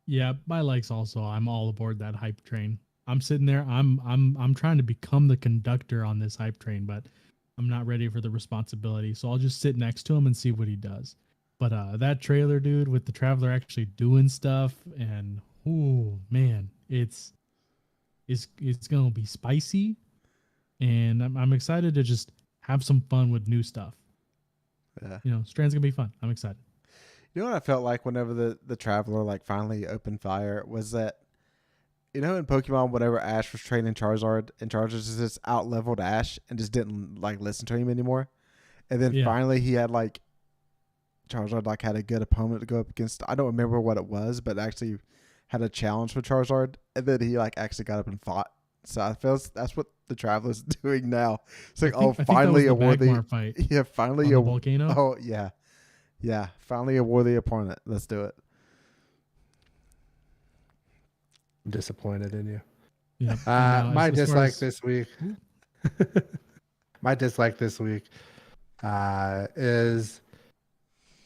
Yeah, my likes also. I'm all aboard that hype train. I'm sitting there. I'm trying to become the conductor on this hype train, but I'm not ready for the responsibility. So I'll just sit next to him and see what he does. But that trailer, dude, with the Traveler actually doing stuff, and oh man, it's gonna be spicy, and I'm excited to just have some fun with new stuff. Yeah, Strand's gonna be fun. I'm excited. You know what I felt like whenever the Traveler finally opened fire was that, in Pokemon, whenever Ash was training Charizard, and Charizard just out-leveled Ash and just didn't listen to him anymore. And then finally he had Charizard had a good opponent to go up against. I don't remember what it was, but actually had a challenge for Charizard, and then he actually got up and fought. So I feel that's what the Traveler's doing now. It's finally a worthy fight. Yeah, finally a volcano. Oh yeah. Yeah, finally a worthy opponent. Let's do it. I'm disappointed in you. Yeah. My dislike this week. My dislike this week is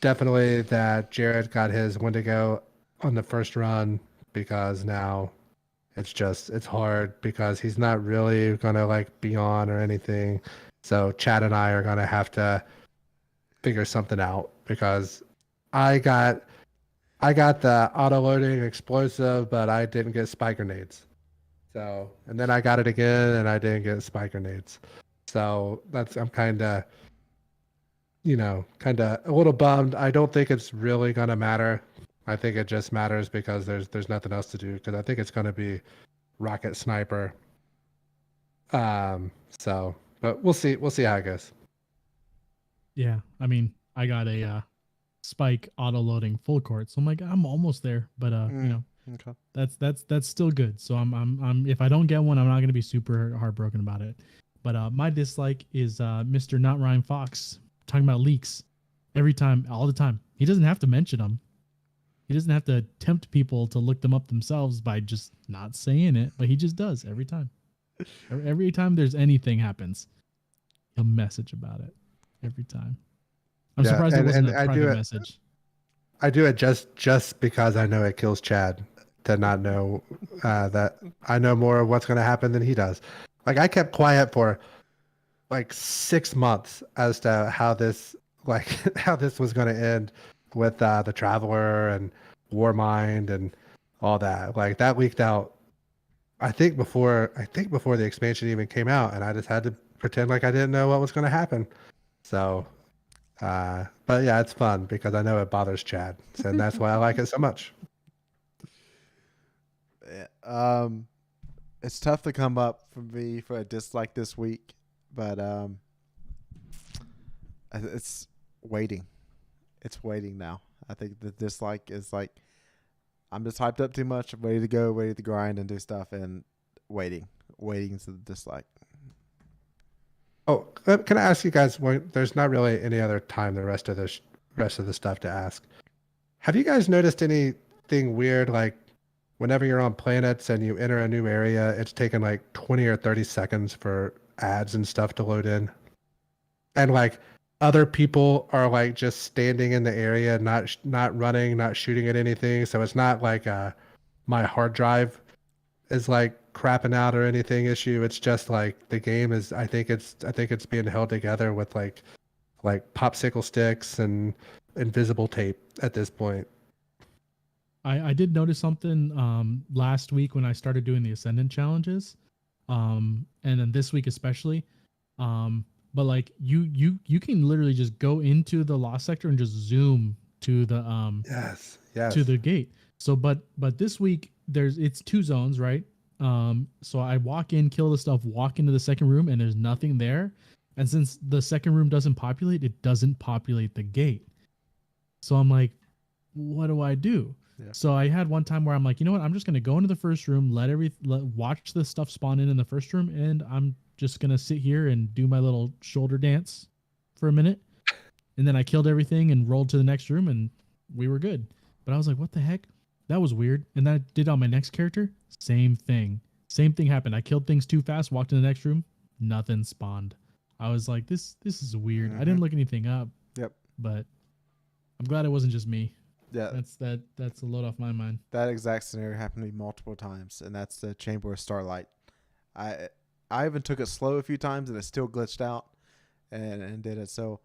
definitely that Jared got his Wendigo on the first run, because now it's hard because he's not really gonna be on or anything. So Chad and I are gonna have to figure something out because I got the auto loading explosive, but I didn't get spike grenades. So, and then I got it again and I didn't get spike grenades. So I'm kind of, a little bummed. I don't think it's really going to matter. I think it just matters because there's nothing else to do because I think it's going to be rocket sniper. But we'll see how it goes. Yeah, I mean, I got a spike auto loading full court, so I'm like, I'm almost there, but Okay. that's still good. So I'm if I don't get one, I'm not gonna be super heartbroken about it. But my dislike is Mr. NotRyanFox talking about leaks every time, all the time. He doesn't have to mention them. He doesn't have to tempt people to look them up themselves by just not saying it, but he just does every time. Every time there's anything happens, he'll message about it every time. I'm surprised it wasn't a private message. I do it just because I know it kills Chad to not know that I know more of what's going to happen than he does. Like I kept quiet for like 6 months as to how this was going to end with the Traveler and Warmind and all that. Like that leaked out. I think before the expansion even came out, and I just had to pretend like I didn't know what was going to happen. So, but yeah, it's fun because I know it bothers Chad, and that's why I like it so much. It's tough to come up for me for a dislike this week, but it's waiting. It's waiting now. I think the dislike is like I'm just hyped up too much. I'm ready to go, ready to grind and do stuff, and waiting is the dislike. Oh, can I ask you guys? There's not really any other time the rest of the stuff to ask. Have you guys noticed anything weird? Like whenever you're on planets and you enter a new area, it's taking like 20 or 30 seconds for ads and stuff to load in, and like other people are like just standing in the area, not running, not shooting at anything. So it's not like my hard drive is like crapping out or anything issue. It's just like the game is. I think it's being held together with like popsicle sticks and invisible tape at this point. I did notice something last week when I started doing the Ascendant challenges, and then this week especially. But like you can literally just go into the lost sector and just zoom to the yes to the gate. So but this week it's 2 zones, right? So I walk in, kill the stuff, walk into the second room, and there's nothing there. And since the second room doesn't populate, it doesn't populate the gate. So I'm like, what do I do? Yeah. So I had one time where I'm like, you know what? I'm just gonna go into the first room, watch the stuff spawn in the first room, and I'm just gonna sit here and do my little shoulder dance for a minute. And then I killed everything and rolled to the next room, and we were good. But I was like, what the heck? That was weird. And then I did on my next character, same thing. Same thing happened. I killed things too fast, walked in the next room, nothing spawned. I was like, this is weird. I didn't look anything up. Yep. But I'm glad it wasn't just me. Yeah. That's a load off my mind. That exact scenario happened to me multiple times, and that's the Chamber of Starlight. I even took it slow a few times, and it still glitched out, and did it. So,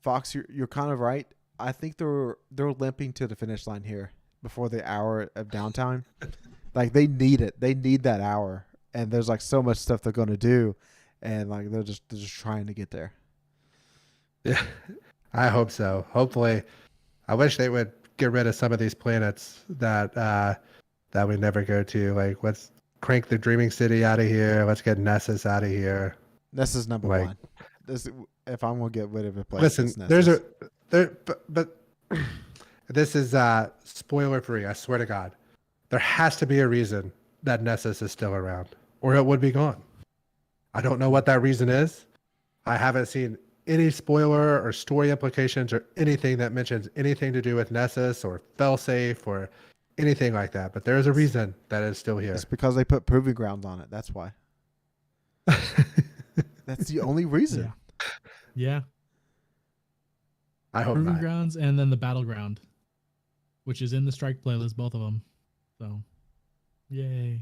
Fox, you're kind of right. I think they're limping to the finish line here before the hour of downtime. Like they need it. They need that hour, and there's like so much stuff they're going to do, and like they're just trying to get there. Yeah, I hope so. Hopefully, I wish they would get rid of some of these planets that we never go to. Like, let's crank the Dreaming City out of here. Let's get Nessus out of here. Nessus is number one. If I'm gonna get rid of a place, listen, but this is spoiler free. I swear to God, there has to be a reason that Nessus is still around, or it would be gone. I don't know what that reason is. I haven't seen any spoiler or story implications or anything that mentions anything to do with Nessus or failsafe or anything like that. But there is a reason that it's still here. It's because they put proving grounds on it. That's why. That's the only reason. Yeah. I hope Proving not. Grounds and then the Battleground, which is in the Strike playlist, both of them. So, yay.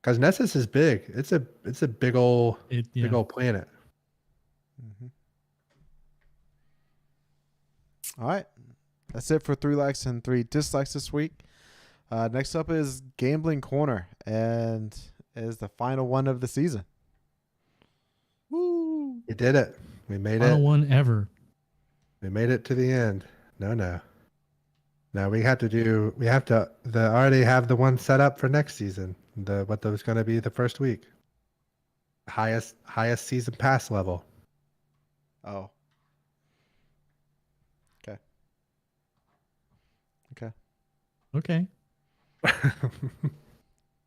Because Nessus is big. It's a big old planet. Mm-hmm. All right. That's it for 3 likes and 3 dislikes this week. Next up is Gambling Corner, and is the final one of the season. Woo! We did it. We made Final it. one ever. We made it to the end. No. We have to already have the one set up for next season. What was going to be the first week. Highest season pass level. Oh. Okay.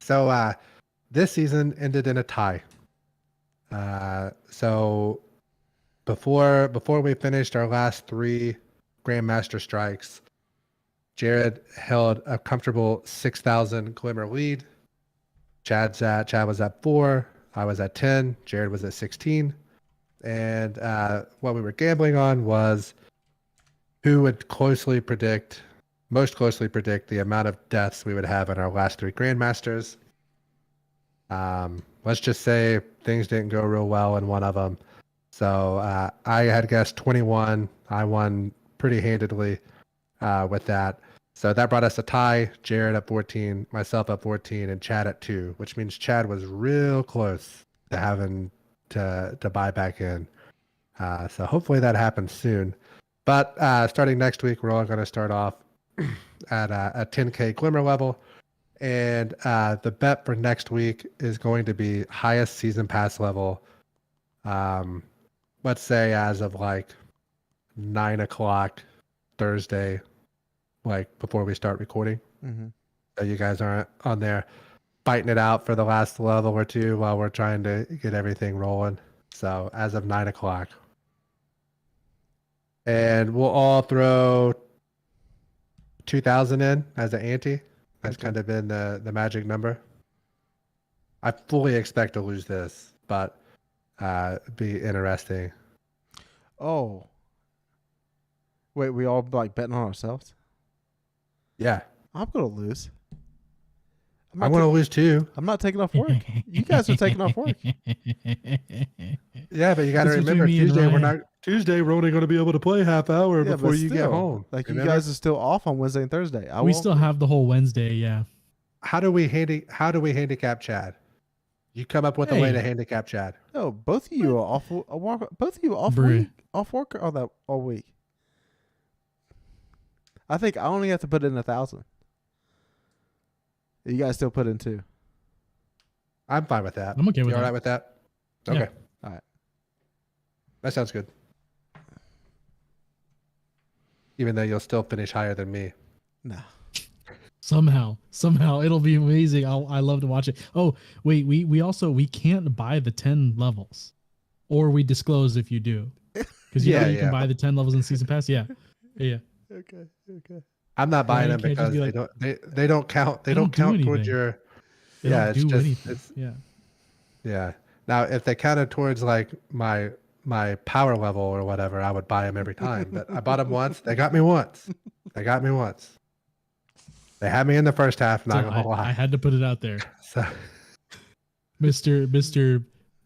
So this season ended in a tie. So before we finished our last 3 Grandmaster strikes, Jared held a comfortable 6,000 glimmer lead. Chad was at 4. I was at 10. Jared was at 16. And what we were gambling on was who would most closely predict the amount of deaths we would have in our last 3 Grandmasters. Let's just say things didn't go real well in one of them. So I had guessed 21. I won pretty handedly with that. So that brought us a tie. Jared at 14, myself at 14, and Chad at 2, which means Chad was real close to having to buy back in. So hopefully that happens soon. But starting next week, we're all going to start off at a 10K glimmer level. And the bet for next week is going to be highest season pass level. Let's say as of like 9 o'clock Thursday, like before we start recording. Mm-hmm. So you guys aren't on there fighting it out for the last level or 2 while we're trying to get everything rolling. So as of 9 o'clock. And we'll all throw 2,000 in as an ante. That's kind of been the magic number. I fully expect to lose this, but be interesting. Oh. Wait, we all like betting on ourselves? Yeah. I'm going to lose. I'm going to lose too. I'm not taking off work. You guys are taking off work. Yeah, but you got to remember Tuesday we're only going to be able to play half hour before you get home. Like remember? You guys are still off on Wednesday and Thursday. We still have the whole Wednesday, yeah. How do we handicap Chad? You come up with a way to handicap Chad. No, both of you are off. Both of you off work all week. I think I only have to put in 1,000. You guys still put in 2. I'm fine with that. I'm okay with that. You all right with that? Okay. Yeah. All right. That sounds good. Even though you'll still finish higher than me. No. Somehow it'll be amazing. I love to watch it. Oh, wait, we can't buy the 10 levels, or we disclose if you do, because you can buy the 10 levels in season pass. Yeah. Okay. I'm not buying them because they don't count. They don't count towards your. Yeah. Now, if they counted towards like my power level or whatever, I would buy them every time. But I bought them once. They got me once. They had me in the first half. Not gonna lie. I had to put it out there. So, Mr.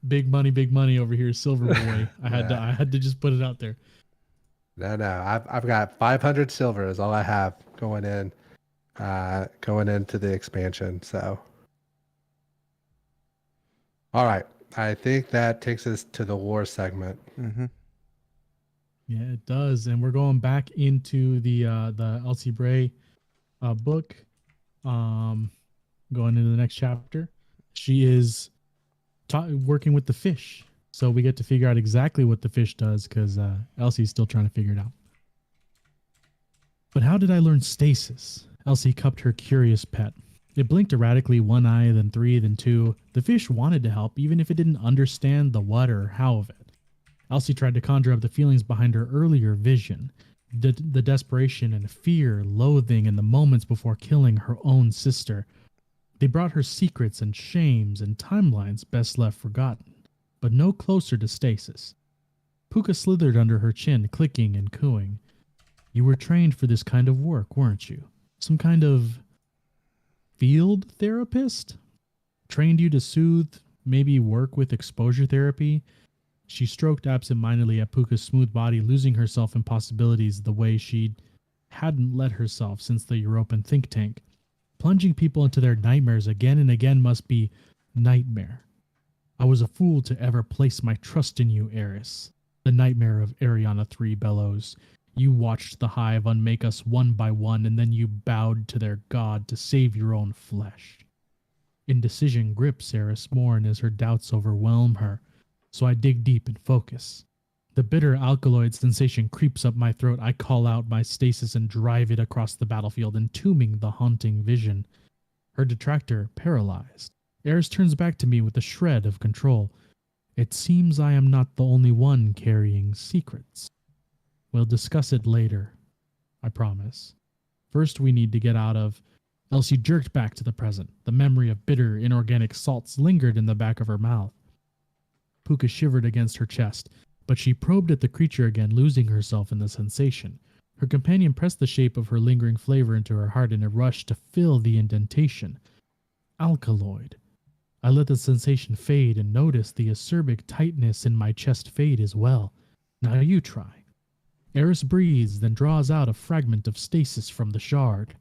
Big money over here, Silver Boy. I had to just put it out there. No. I've got 500 silver is all I have going into the expansion. So, all right. I think that takes us to the war segment. Mm-hmm. Yeah, it does, and we're going back into the Elsie Bray book. Going into the next chapter, she is working with the fish. So we get to figure out exactly what the fish does because Elsie's still trying to figure it out. But how did I learn stasis? Elsie cupped her curious pet. It blinked erratically, 1 eye, then 3, then 2. The fish wanted to help, even if it didn't understand the what or how of it. Elsie tried to conjure up the feelings behind her earlier vision. The desperation and fear, loathing in the moments before killing her own sister. They brought her secrets and shames and timelines best left forgotten. But no closer to stasis. Puka slithered under her chin, clicking and cooing. You were trained for this kind of work, weren't you? Some kind of field therapist? trained you to soothe, maybe work with exposure therapy. She stroked absentmindedly at Puka's smooth body, losing herself in possibilities the way she hadn't let herself since the European think tank. Plunging people into their nightmares again and again must be nightmare. I was a fool to ever place my trust in you, Eris. The nightmare of Ariana 3 bellows. You watched the hive unmake us one by one, and then you bowed to their god to save your own flesh. Indecision grips Eris Morn as her doubts overwhelm her, so I dig deep and focus. The bitter alkaloid sensation creeps up my throat. I call out my stasis and drive it across the battlefield, entombing the haunting vision. Her detractor paralyzed. Eris turns back to me with a shred of control. It seems I am not the only one carrying secrets. We'll discuss it later, I promise. First, we need to get out of... Elsie jerked back to the present. The memory of bitter, inorganic salts lingered in the back of her mouth. Puka shivered against her chest, but she probed at the creature again, losing herself in the sensation. Her companion pressed the shape of her lingering flavor into her heart in a rush to fill the indentation. Alkaloid. I let the sensation fade and noticed the acerbic tightness in my chest fade as well. Now you try. Eris breathes, then draws out a fragment of stasis from the shard.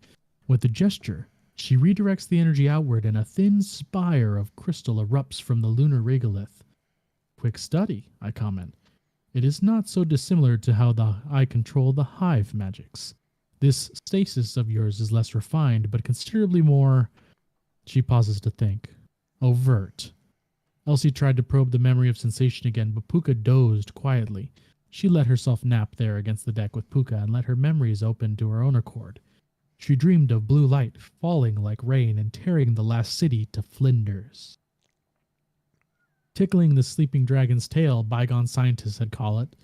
With a gesture, she redirects the energy outward and a thin spire of crystal erupts from the lunar regolith. Quick study, I comment. It is not so dissimilar to how I control the hive magics. This stasis of yours is less refined, but considerably more... She pauses to think. Overt. Elsie tried to probe the memory of sensation again, but Puka dozed quietly. She let herself nap there against the deck with Puka and let her memories open to her own accord. She dreamed of blue light falling like rain and tearing the last city to flinders. Tickling the sleeping dragon's tail, bygone scientists had called it,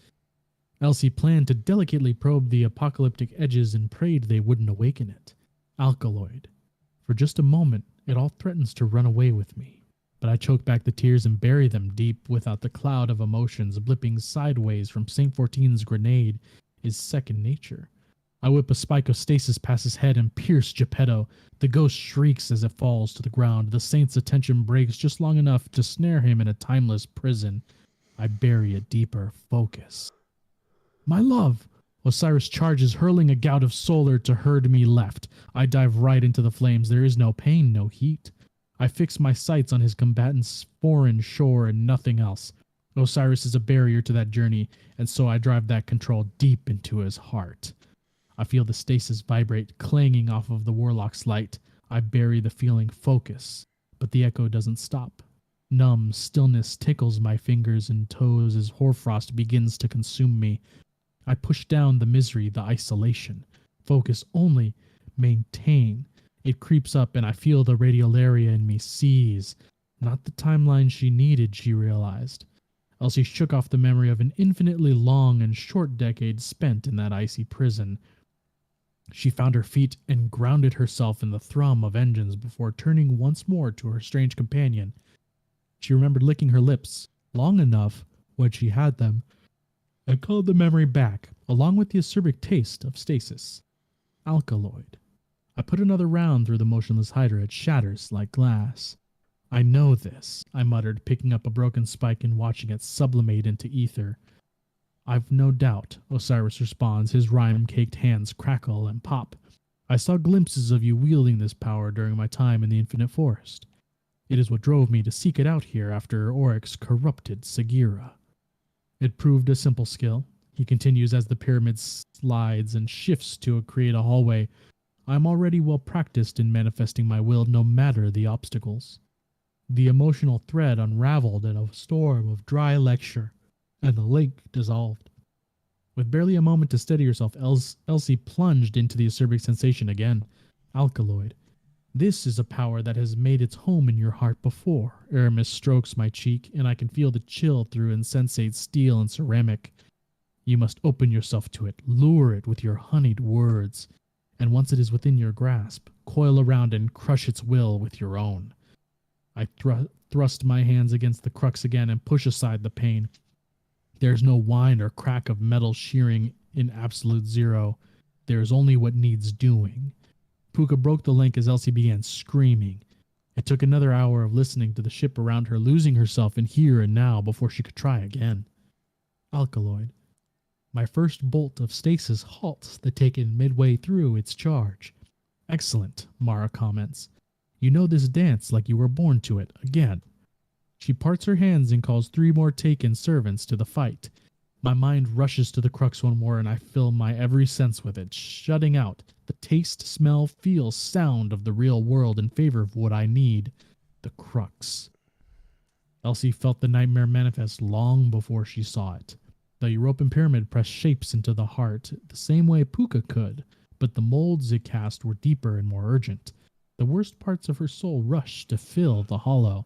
Elsie planned to delicately probe the apocalyptic edges and prayed they wouldn't awaken it. Alkaloid. For just a moment, it all threatens to run away with me, but I choke back the tears and bury them deep without the cloud of emotions blipping sideways from St. Fortune's grenade is second nature. I whip a spike of stasis past his head and pierce Geppetto. The ghost shrieks as it falls to the ground. The saint's attention breaks just long enough to snare him in a timeless prison. I bury a deeper focus. My love! Osiris charges, hurling a gout of solar to herd me left. I dive right into the flames. There is no pain, no heat. I fix my sights on his combatant's foreign shore and nothing else. Osiris is a barrier to that journey, and so I drive that control deep into his heart. I feel the stasis vibrate, clanging off of the warlock's light. I bury the feeling focus, but the echo doesn't stop. Numb stillness tickles my fingers and toes as hoarfrost begins to consume me. I push down the misery, the isolation. Focus only, maintain. It creeps up and I feel the radiolaria in me seize. Not the timeline she needed, she realized. Elsie shook off the memory of an infinitely long and short decade spent in that icy prison. She found her feet and grounded herself in the thrum of engines before turning once more to her strange companion. She remembered licking her lips long enough when she had them and called the memory back, along with the acerbic taste of stasis. Alkaloid. I put another round through the motionless hydra. It shatters like glass. I know this, I muttered, picking up a broken spike and watching it sublimate into ether. I've no doubt, Osiris responds, his rhyme-caked hands crackle and pop. I saw glimpses of you wielding this power during my time in the Infinite Forest. It is what drove me to seek it out here after Oryx corrupted Sagira. It proved a simple skill, he continues as the pyramid slides and shifts to create a hallway. I'm already well practiced in manifesting my will no matter the obstacles. The emotional thread unraveled in a storm of dry lecture, and the link dissolved. With barely a moment to steady herself, Elsie plunged into the acerbic sensation again. Alkaloid. This is a power that has made its home in your heart before. Aramis strokes my cheek, and I can feel the chill through insensate steel and ceramic. You must open yourself to it, lure it with your honeyed words, and once it is within your grasp, coil around and crush its will with your own. I thrust my hands against the crux again and push aside the pain. There is no whine or crack of metal shearing in absolute zero. There is only what needs doing. Puka broke the link as Elsie began screaming. It took another hour of listening to the ship around her, losing herself in here and now before she could try again. Alkaloid. My first bolt of stasis halts the Taken midway through its charge. Excellent, Mara comments. You know this dance like you were born to it, again. She parts her hands and calls 3 more Taken servants to the fight. My mind rushes to the crux one more and I fill my every sense with it, shutting out the taste, smell, feel, sound of the real world in favor of what I need, the crux. Elsie felt the nightmare manifest long before she saw it. The European pyramid pressed shapes into the heart the same way Puka could, but the molds it cast were deeper and more urgent. The worst parts of her soul rushed to fill the hollow.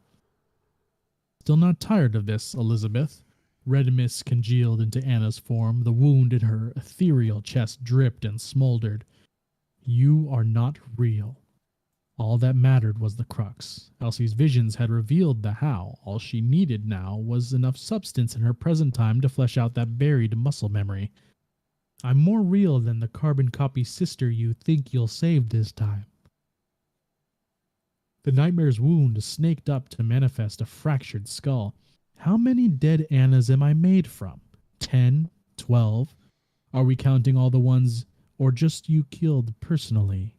Still not tired of this, Elizabeth? Red mist congealed into Anna's form. The wound in her ethereal chest dripped and smoldered. You are not real. All that mattered was the crux. Elsie's visions had revealed the how. All she needed now was enough substance in her present time to flesh out that buried muscle memory. I'm more real than the carbon copy sister you think you'll save this time. The nightmare's wound snaked up to manifest a fractured skull. How many dead Annas am I made from? 10? 12? Are we counting all the ones, or just you killed personally?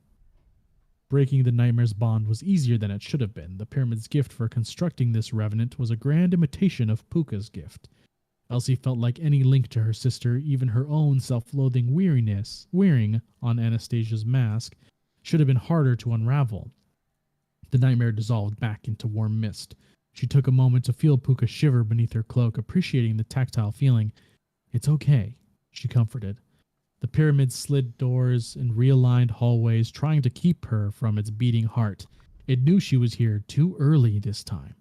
Breaking the nightmare's bond was easier than it should have been. The pyramid's gift for constructing this revenant was a grand imitation of Puka's gift. Elsie felt like any link to her sister, even her own self-loathing wearing on Anastasia's mask, should have been harder to unravel. The nightmare dissolved back into warm mist. She took a moment to feel Puka shiver beneath her cloak, appreciating the tactile feeling. It's okay, she comforted. The pyramid slid doors and realigned hallways, trying to keep her from its beating heart. It knew she was here too early this time.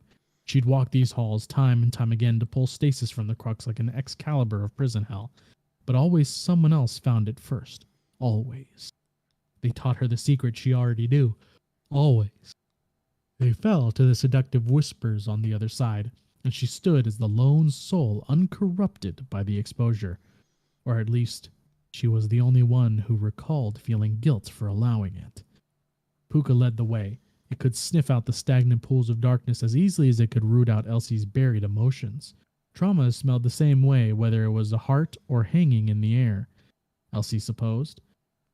She'd walked these halls time and time again to pull stasis from the crux like an Excalibur of prison hell. But always someone else found it first. Always. They taught her the secret she already knew. Always. They fell to the seductive whispers on the other side, and she stood as the lone soul uncorrupted by the exposure. Or at least, she was the only one who recalled feeling guilt for allowing it. Puka led the way. It could sniff out the stagnant pools of darkness as easily as it could root out Elsie's buried emotions. Trauma smelled the same way, whether it was a heart or hanging in the air, Elsie supposed.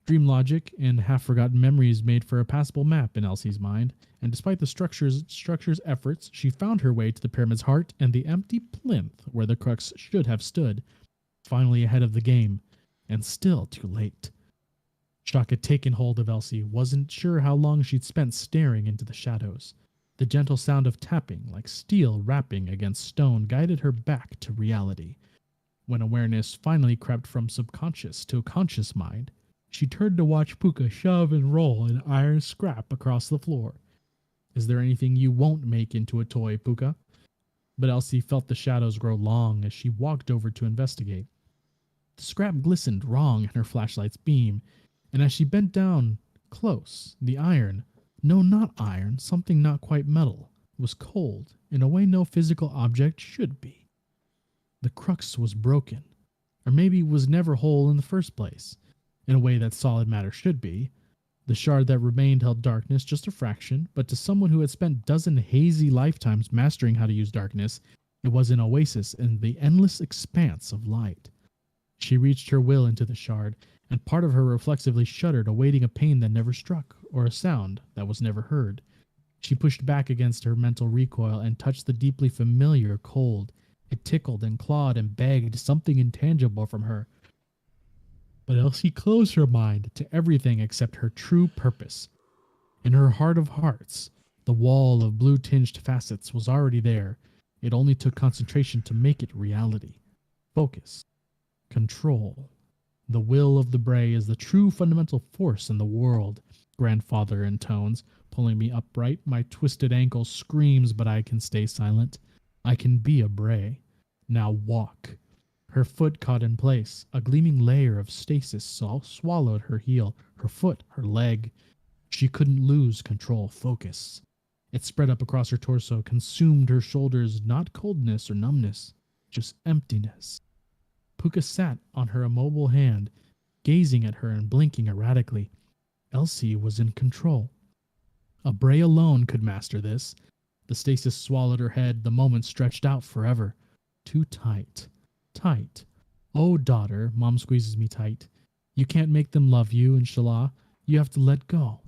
Dream logic and half-forgotten memories made for a passable map in Elsie's mind, and despite the structure's efforts, she found her way to the pyramid's heart and the empty plinth where the crux should have stood, finally ahead of the game, and still too late. Shock had taken hold of Elsie, wasn't sure how long she'd spent staring into the shadows. The gentle sound of tapping, like steel rapping against stone, guided her back to reality. When awareness finally crept from subconscious to a conscious mind, she turned to watch Puka shove and roll an iron scrap across the floor. Is there anything you won't make into a toy, Puka? But Elsie felt the shadows grow long as she walked over to investigate. The scrap glistened wrong in her flashlight's beam, and as she bent down close, the iron, no, not iron, something not quite metal, was cold in a way no physical object should be. The crux was broken, or maybe was never whole in the first place, in a way that solid matter should be. The shard that remained held darkness, just a fraction, but to someone who had spent dozen hazy lifetimes mastering how to use darkness, it was an oasis in the endless expanse of light. She reached her will into the shard, and part of her reflexively shuddered, awaiting a pain that never struck, or a sound that was never heard. She pushed back against her mental recoil and touched the deeply familiar cold. It tickled and clawed and begged something intangible from her. But Elsie closed her mind to everything except her true purpose. In her heart of hearts, the wall of blue-tinged facets was already there. It only took concentration to make it reality. Focus. Control. The will of the Bray is the true fundamental force in the world, grandfather intones, pulling me upright. My twisted ankle screams, but I can stay silent. I can be a Bray. Now walk. Her foot caught in place. A gleaming layer of stasis swallowed her heel, her foot, her leg. She couldn't lose control, focus. It spread up across her torso, consumed her shoulders, not coldness or numbness, just emptiness. Puka sat on her immobile hand, gazing at her and blinking erratically. Elsie was in control. A Bray alone could master this. The stasis swallowed her head. The moment stretched out forever. Too tight. Tight. Oh, daughter, Mom squeezes me tight. You can't make them love you, inshallah. You have to let go.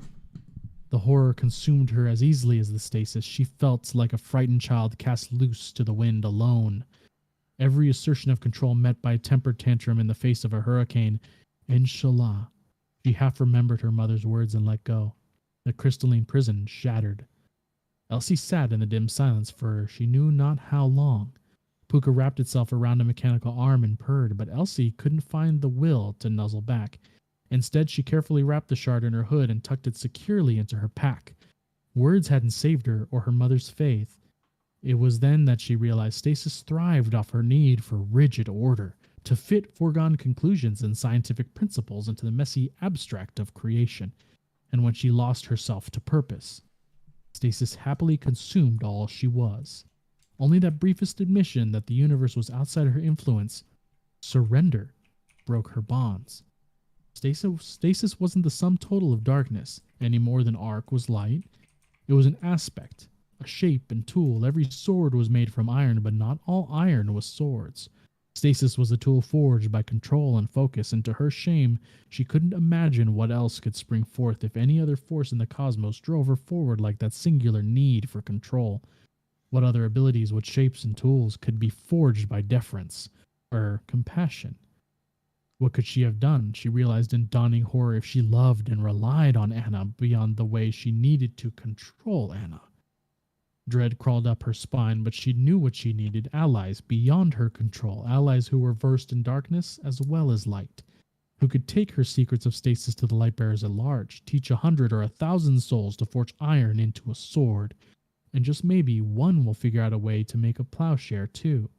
The horror consumed her as easily as the stasis. She felt like a frightened child cast loose to the wind alone. Every assertion of control met by a temper tantrum in the face of a hurricane. Inshallah. She half remembered her mother's words and let go. The crystalline prison shattered. Elsie sat in the dim silence for she knew not how long. Puka wrapped itself around a mechanical arm and purred, but Elsie couldn't find the will to nuzzle back. Instead, she carefully wrapped the shard in her hood and tucked it securely into her pack. Words hadn't saved her or her mother's faith. It was then that she realized stasis thrived off her need for rigid order, to fit foregone conclusions and scientific principles into the messy abstract of creation. And when she lost herself to purpose, stasis happily consumed all she was. Only that briefest admission that the universe was outside her influence, surrender, broke her bonds. Stasis wasn't the sum total of darkness, any more than arc was light. It was an aspect, a shape and tool. Every sword was made from iron, but not all iron was swords. Stasis was a tool forged by control and focus, and to her shame, she couldn't imagine what else could spring forth if any other force in the cosmos drove her forward like that singular need for control. What other abilities, what shapes and tools could be forged by deference or compassion? What could she have done, she realized in dawning horror, if she loved and relied on Anna beyond the way she needed to control Anna? Dread crawled up her spine, but she knew what she needed, allies beyond her control, allies who were versed in darkness as well as light, who could take her secrets of stasis to the light-bearers at large, teach 100 or 1,000 souls to forge iron into a sword, and just maybe one will figure out a way to make a plowshare too.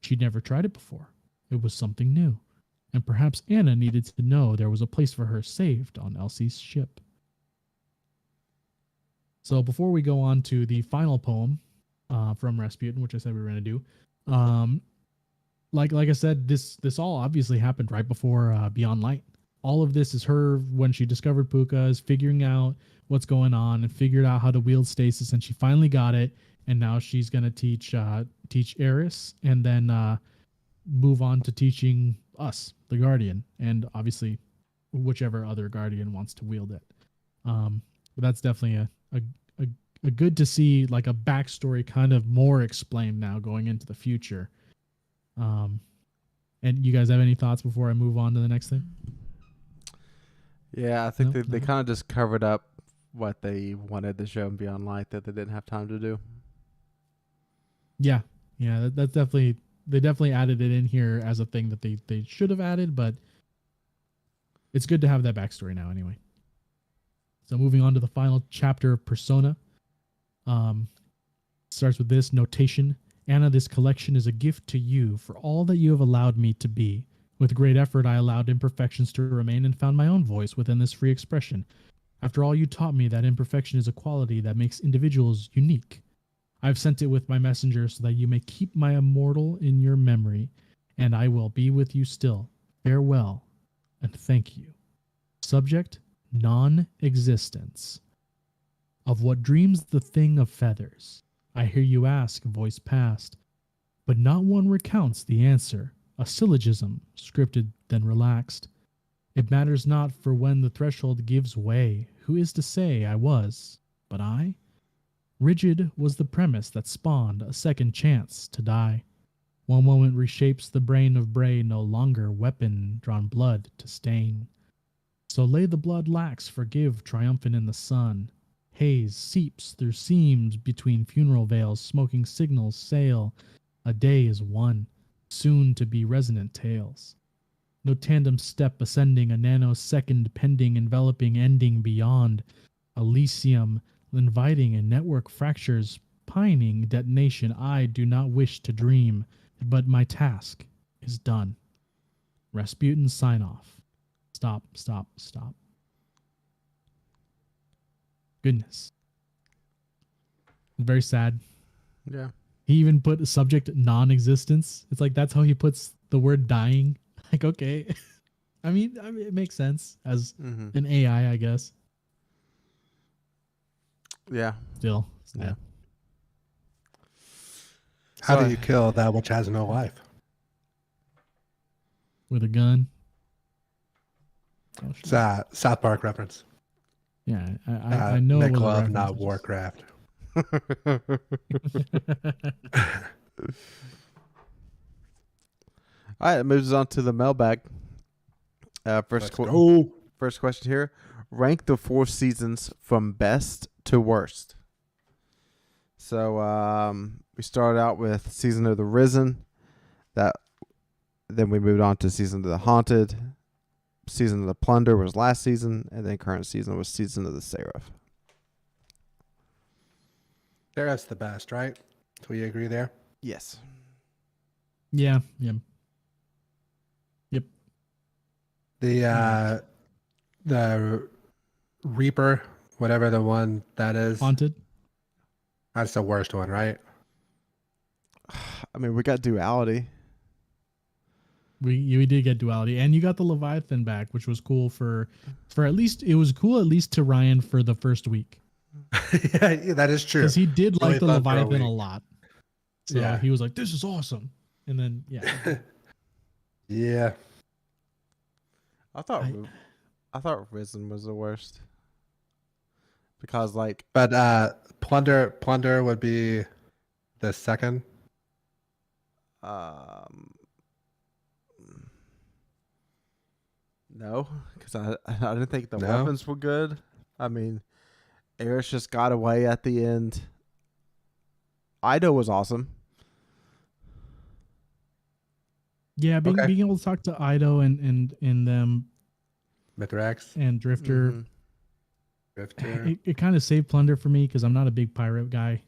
She'd never tried it before. It was something new. And perhaps Anna needed to know there was a place for her saved on Elsie's ship. So before we go on to the final poem from Rasputin, which I said we were going to do, like I said, this all obviously happened right before Beyond Light. All of this is her when she discovered Puka, is figuring out what's going on and figured out how to wield stasis, and she finally got it. And now she's going to teach Eris, and then move on to teaching us, the Guardian, and obviously whichever other Guardian wants to wield it. But that's definitely a good to see, like a backstory kind of more explained now going into the future. And you guys have any thoughts before I move on to the next thing? Yeah, I think they kind of just covered up what they wanted to show in Beyond Light that they didn't have time to do. Yeah, that's definitely, they definitely added it in here as a thing that they should have added, but it's good to have that backstory now anyway. So moving on to the final chapter of Persona. Starts with this notation. Anna, this collection is a gift to you for all that you have allowed me to be. With great effort, I allowed imperfections to remain and found my own voice within this free expression. After all, you taught me that imperfection is a quality that makes individuals unique. I've sent it with my messenger so that you may keep my immortal in your memory, and I will be with you still. Farewell, and thank you. Subject, non-existence. Of what dreams the thing of feathers? I hear you ask, voice past, but not one recounts the answer. A syllogism, scripted then relaxed. It matters not, for when the threshold gives way, who is to say I was, but I? Rigid was the premise that spawned a second chance to die. One moment reshapes the brain of Bray, no longer weapon drawn blood to stain. So lay the blood lax, forgive, triumphant in the sun. Haze seeps through seams between funeral veils, smoking signals sail. A day is one, soon to be resonant tales. No tandem step ascending, a nanosecond pending, enveloping, ending beyond. Elysium, inviting and network fractures, pining detonation. I do not wish to dream, but my task is done. Rasputin sign off. Stop, stop, stop. Goodness. Very sad. Yeah. He even put a subject non-existence. It's like that's how he puts the word dying. Like, okay. I mean it makes sense as an AI, I guess. Yeah. Still. Yeah. How So- do you kill that which has no life? With a gun. Oh, It's a South Park reference. yeah, I know it Make was a love, reference. not It's just- Warcraft. All right, it moves on to the mailbag. Let's go. First question here. Rank the 4 seasons from best to worst. So we started out with Season of the Risen. Then we moved on to Season of the Haunted. Season of the Plunder was last season. And then current season was Season of the Seraph. Seraph's the best, right? Do we agree there? Yes. Yeah. The Reaper, whatever the one that is, Haunted. that's the worst one, right? I mean, we got Duality. We did get Duality, and you got the Leviathan back, which was cool for at least it was cool at least to Ryan for the first week Yeah, that is true. because he did Really like the fun for a Leviathan a week. lot. So Yeah. he was like, "This is awesome," and then yeah, Yeah. I thought Risen was the worst. Because like But Plunder would be the second. no, because I didn't think the No? weapons were good. I mean, Eris just got away at the end. Ido was awesome. yeah, being Okay. being able to talk to Ido and them Mithrax. and Drifter, Mhm. Drifter. it kind of saved Plunder for me because I'm not a big pirate guy,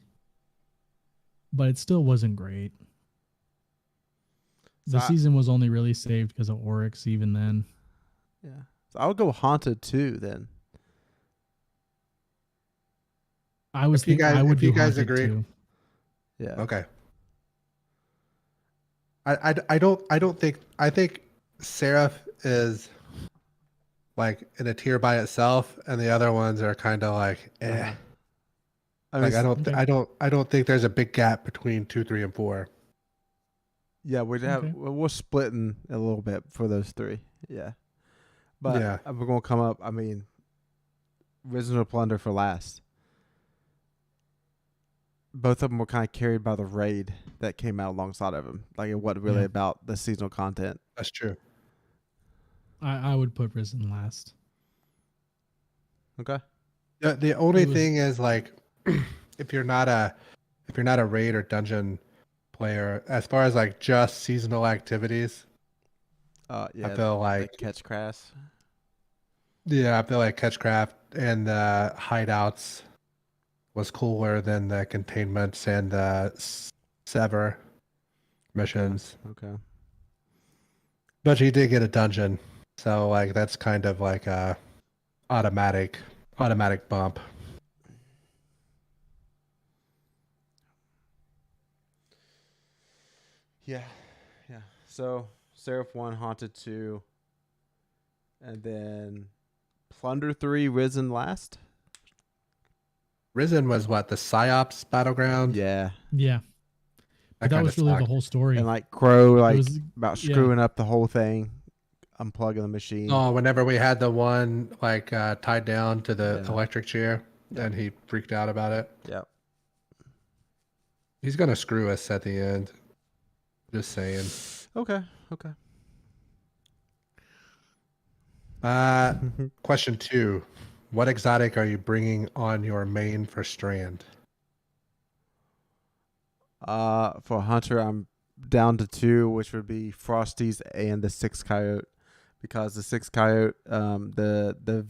but it still wasn't great. The So season was only really saved because of Oryx. Even then, yeah. So I would go Haunted too then. I was If you thinking guys- I would if you do guys Haunted agree- too. Yeah. Okay. I think Seraph is like in a tier by itself, and the other ones are kind of like, eh. I mean, Okay. I don't think there's a big gap between 2, 3, and 4. yeah, we'd have Okay. we're splitting a little bit for those 3. Yeah. But Yeah. we're gonna come up. I mean, Risen or Plunder for last. Both of them were kind of carried by the raid that came out alongside of them. Like it wasn't really Yeah. about the seasonal content. That's true. I would put Risen last. Okay. The only It was- thing is like, if you're not a raid or dungeon player, as far as like just seasonal activities, Yeah. I feel the like catch crass. Catchcraft and the hideouts was cooler than the containments and the sever missions. Okay. But you did get a dungeon, so like that's kind of like a automatic bump. Yeah. Yeah. So Seraph 1, Haunted 2, and then Plunder 3, Risen last. Risen was what, the Psyops battleground? Yeah. Yeah, but that kinda was really the sucked. whole story. And like Crow, like was- about yeah. screwing up the whole thing, unplugging the machine. Oh, whenever we had the one like tied down to the Yeah. electric chair, and he freaked out about it. Yep. He's gonna screw us at the end. Just saying. Okay. Okay. Question 2: what exotic are you bringing on your main for Strand? For Hunter, I'm down to 2, which would be Frosty's and the 6 Coyote, because the 6 Coyote, the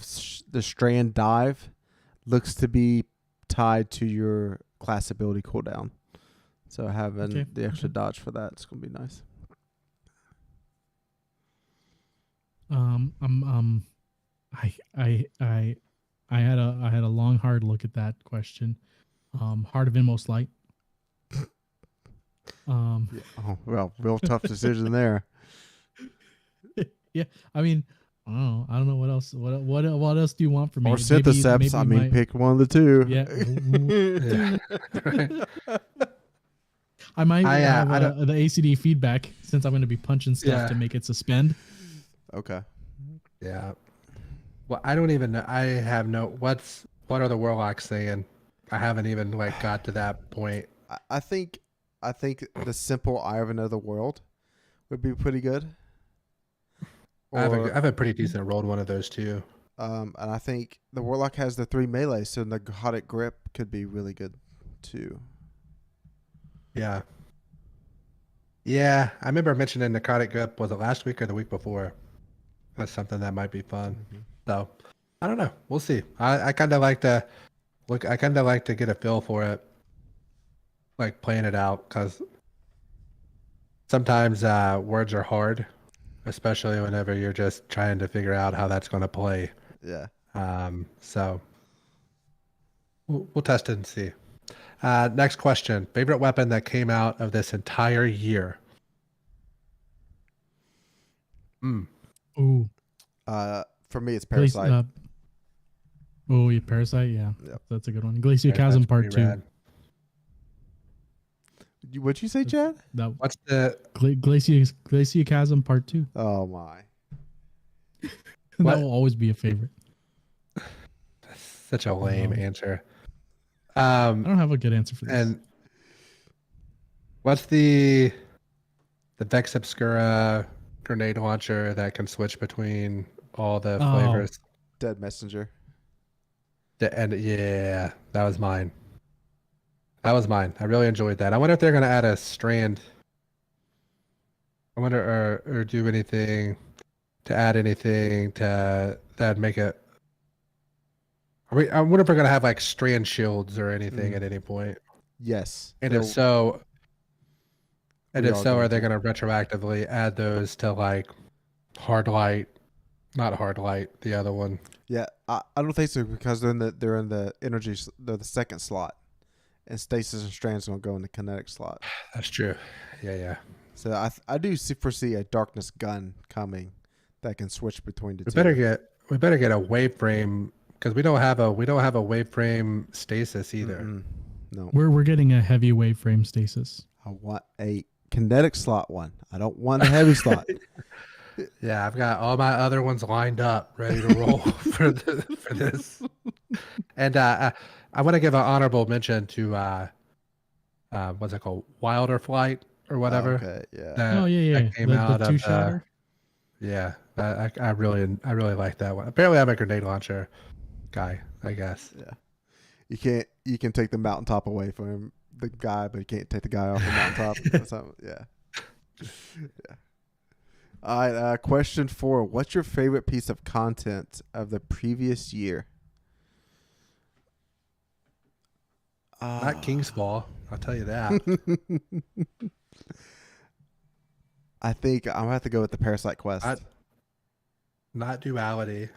Strand dive looks to be tied to your class ability cooldown. So having Okay, the extra okay. dodge for that is gonna be nice. I had a long hard look at that question. Heart of Inmost Light. Oh well, real tough decision there. Yeah, I mean, Oh, I don't know what else. What else do you want from me? Or Syntheseps. I mean, pick one of the two. Yeah. Yeah. I might have I don't. the ACD feedback since I'm going to be punching stuff Yeah. to make it suspend. Okay. Yeah. Well, I don't even know. I have no. What are the warlocks saying? I haven't even like got to that point. I think the simple Eye of Another World would be pretty good. I have a pretty decent rolled one of those too. And I think the Warlock has the 3 melee, so the Narcotic Grip could be really good too. Yeah. Yeah, I remember mentioning Narcotic Grip. Was it last week or the week before? That's something that might be fun. Mm-hmm. So, I don't know. We'll see. I kind of like to look. I kind of like to get a feel for it, like playing it out, because sometimes words are hard, especially whenever you're just trying to figure out how that's going to play. Yeah. So we'll test it and see. Next question. Favorite weapon that came out of this entire year? Ooh. For me, it's Glaci- Parasite. yeah, Parasite. Yeah, Yep. that's a good one. Glacial That's Chasm Part pretty 2. rad. What'd you say, Chad? That What's the Glacial Chasm Part 2. Oh my! What? That will always be a favorite. such a lame answer? I don't have a good answer for this. And what's the Vex Obscura grenade launcher that can switch between all the Oh. flavors? Dead Messenger. And yeah, that was mine. That was mine. I really enjoyed that. I wonder if they're gonna add a strand. I wonder or do anything to add anything to that make it. I wonder if we're gonna have like strand shields or anything at any point. Yes. And if They'll- so, We are are going they to. going to retroactively add those to like hard light, not hard light, the other one? Yeah, I don't think so because they're in the energy. They're the second slot, and stasis and strands don't go in the kinetic slot. That's true. Yeah. So I do foresee a darkness gun coming that can switch between the We two. better get a wave frame because we don't have a wave frame stasis either. Mm-mm. No, We're getting a heavy wave frame stasis. I want a kinetic slot one. I don't want a heavy slot. Yeah, I've got all my other ones lined up, ready to roll for this. And I want to give an honorable mention to what's it called, Wilder Flight or whatever. Okay, yeah. That came out the of two-shotter. yeah. I really like that one. Apparently, I'm a grenade launcher guy, I guess. Yeah. You can take the mountaintop away from the guy, but you can't take the guy off the mountaintop. Or something. Yeah. Yeah. All right. Question 4. What's your favorite piece of content of the previous year? Not King's Fall, I'll tell you that. I think I'm gonna have to go with the Parasite Quest. Not Duality.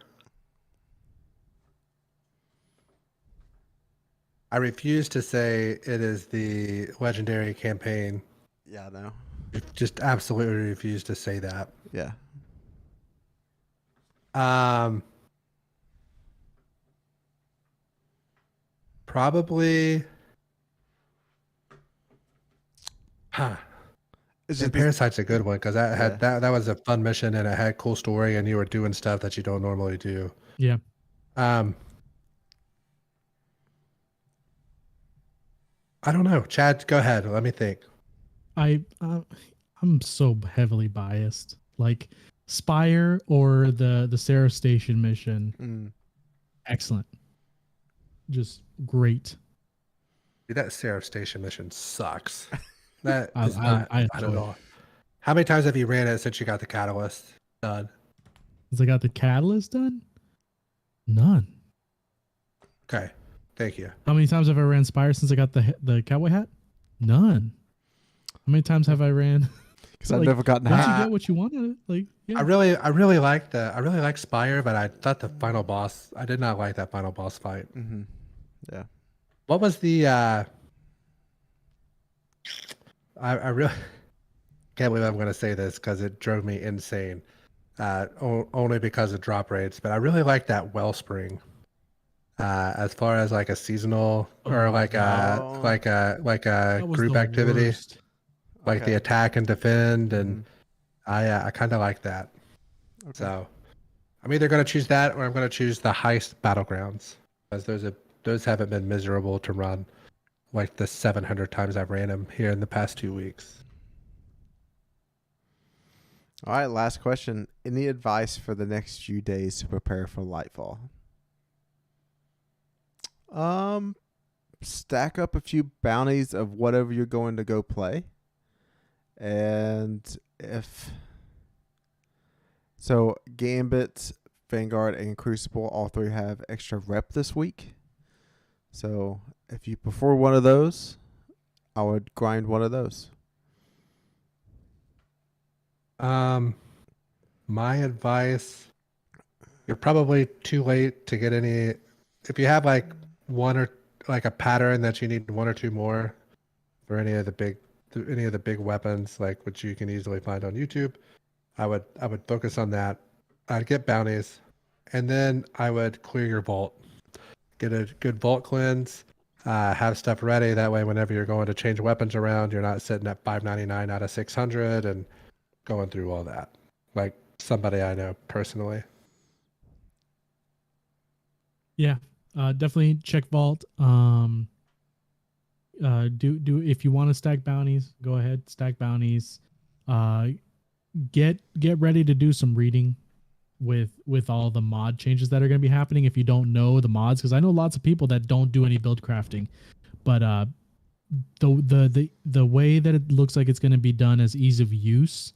I refuse to say it is the legendary campaign. Yeah, I know. Just absolutely refuse to say that. Yeah. Probably. It's And just Parasite's a good one because that had Yeah. that was a fun mission and it had cool story and you were doing stuff that you don't normally do. Yeah. I don't know. Chad, go ahead. Let me think. I'm so heavily biased. Like Spire or the Sarah Station mission. Excellent. Just great. Dude, that Seraph Station mission sucks. That I- is I- not I fun enjoy at it. all. How many times have you ran it since you got the catalyst done? Has I got the catalyst done? None. Okay, thank you. How many times have I ran Spire since I got the cowboy hat? None. How many times have I ran? because I've never gotten Once you hacked. get what you want out of it, like yeah. I really like Spire, but I thought the final boss. I did not like that final boss fight. Mm-hmm. Yeah. What was the? I really can't believe I'm going to say this because it drove me insane. only because of drop rates. But I really like that Wellspring. As far as like a seasonal or Oh, like a oh. That was group the activity, worst. like the Okay. attack and defend, and Mhm. I kind of like that. Okay. So I'm either going to choose that or I'm going to choose the heist battlegrounds, because those haven't been miserable to run like the 700 times I've ran them here in the past 2 weeks. All right, last question. Any advice for the next few days to prepare for Lightfall? Stack up a few bounties of whatever you're going to go play. And if so, Gambit, Vanguard, and Crucible, all three have extra rep this week. So if you prefer one of those, I would grind one of those. My advice, you're probably too late to get any. If you have like one or like a pattern that you need one or two more for any of the big weapons, like which you can easily find on YouTube, I would focus on that. I'd get bounties, and then I would clear your vault. Get a good vault cleanse. Have stuff ready. That way, whenever you're going to change weapons around, you're not sitting at 599 out of 600 and going through all that. Like somebody I know personally. Yeah, definitely check vault. Do if you want to stack bounties, go ahead, stack bounties. Get ready to do some reading with all the mod changes that are going to be happening if you don't know the mods, because I know lots of people that don't do any build crafting, but the way that it looks like it's going to be done as ease of use,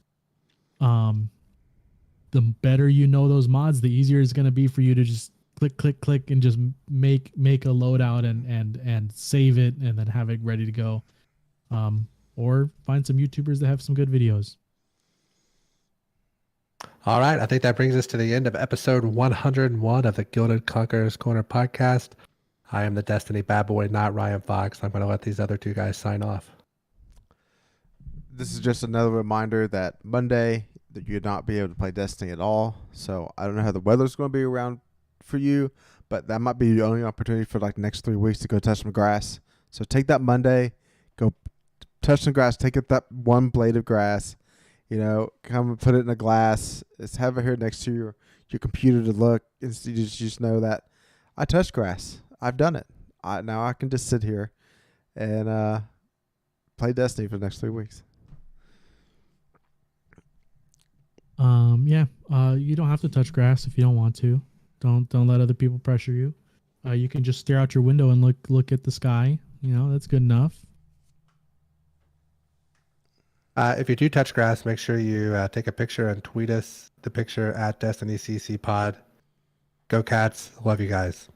the better you know those mods, the easier it's going to be for you to just click and just make a loadout and save it and then have it ready to go, or find some YouTubers that have some good videos. All right. I think that brings us to the end of episode 101 of the Gilded Conqueror's Corner podcast. I am the Destiny bad boy, NotRyanFox. I'm going to let these other two guys sign off. This is just another reminder that Monday that you'll not be able to play Destiny at all. So I don't know how the weather's going to be around for you, but that might be your only opportunity for like the next 3 weeks to go touch some grass. So take that Monday, go touch some grass, take it that one blade of grass, come and put it in a glass. Just have it here next to your computer to look, and you just know that I touched grass. I've done it. Now I can just sit here and play Destiny for the next 3 weeks. You don't have to touch grass if you don't want to. Don't let other people pressure you. You can just stare out your window and look at the sky. That's good enough. If you do touch grass, make sure you take a picture and tweet us the picture at DestinyCC Pod. Go Cats. Love you guys.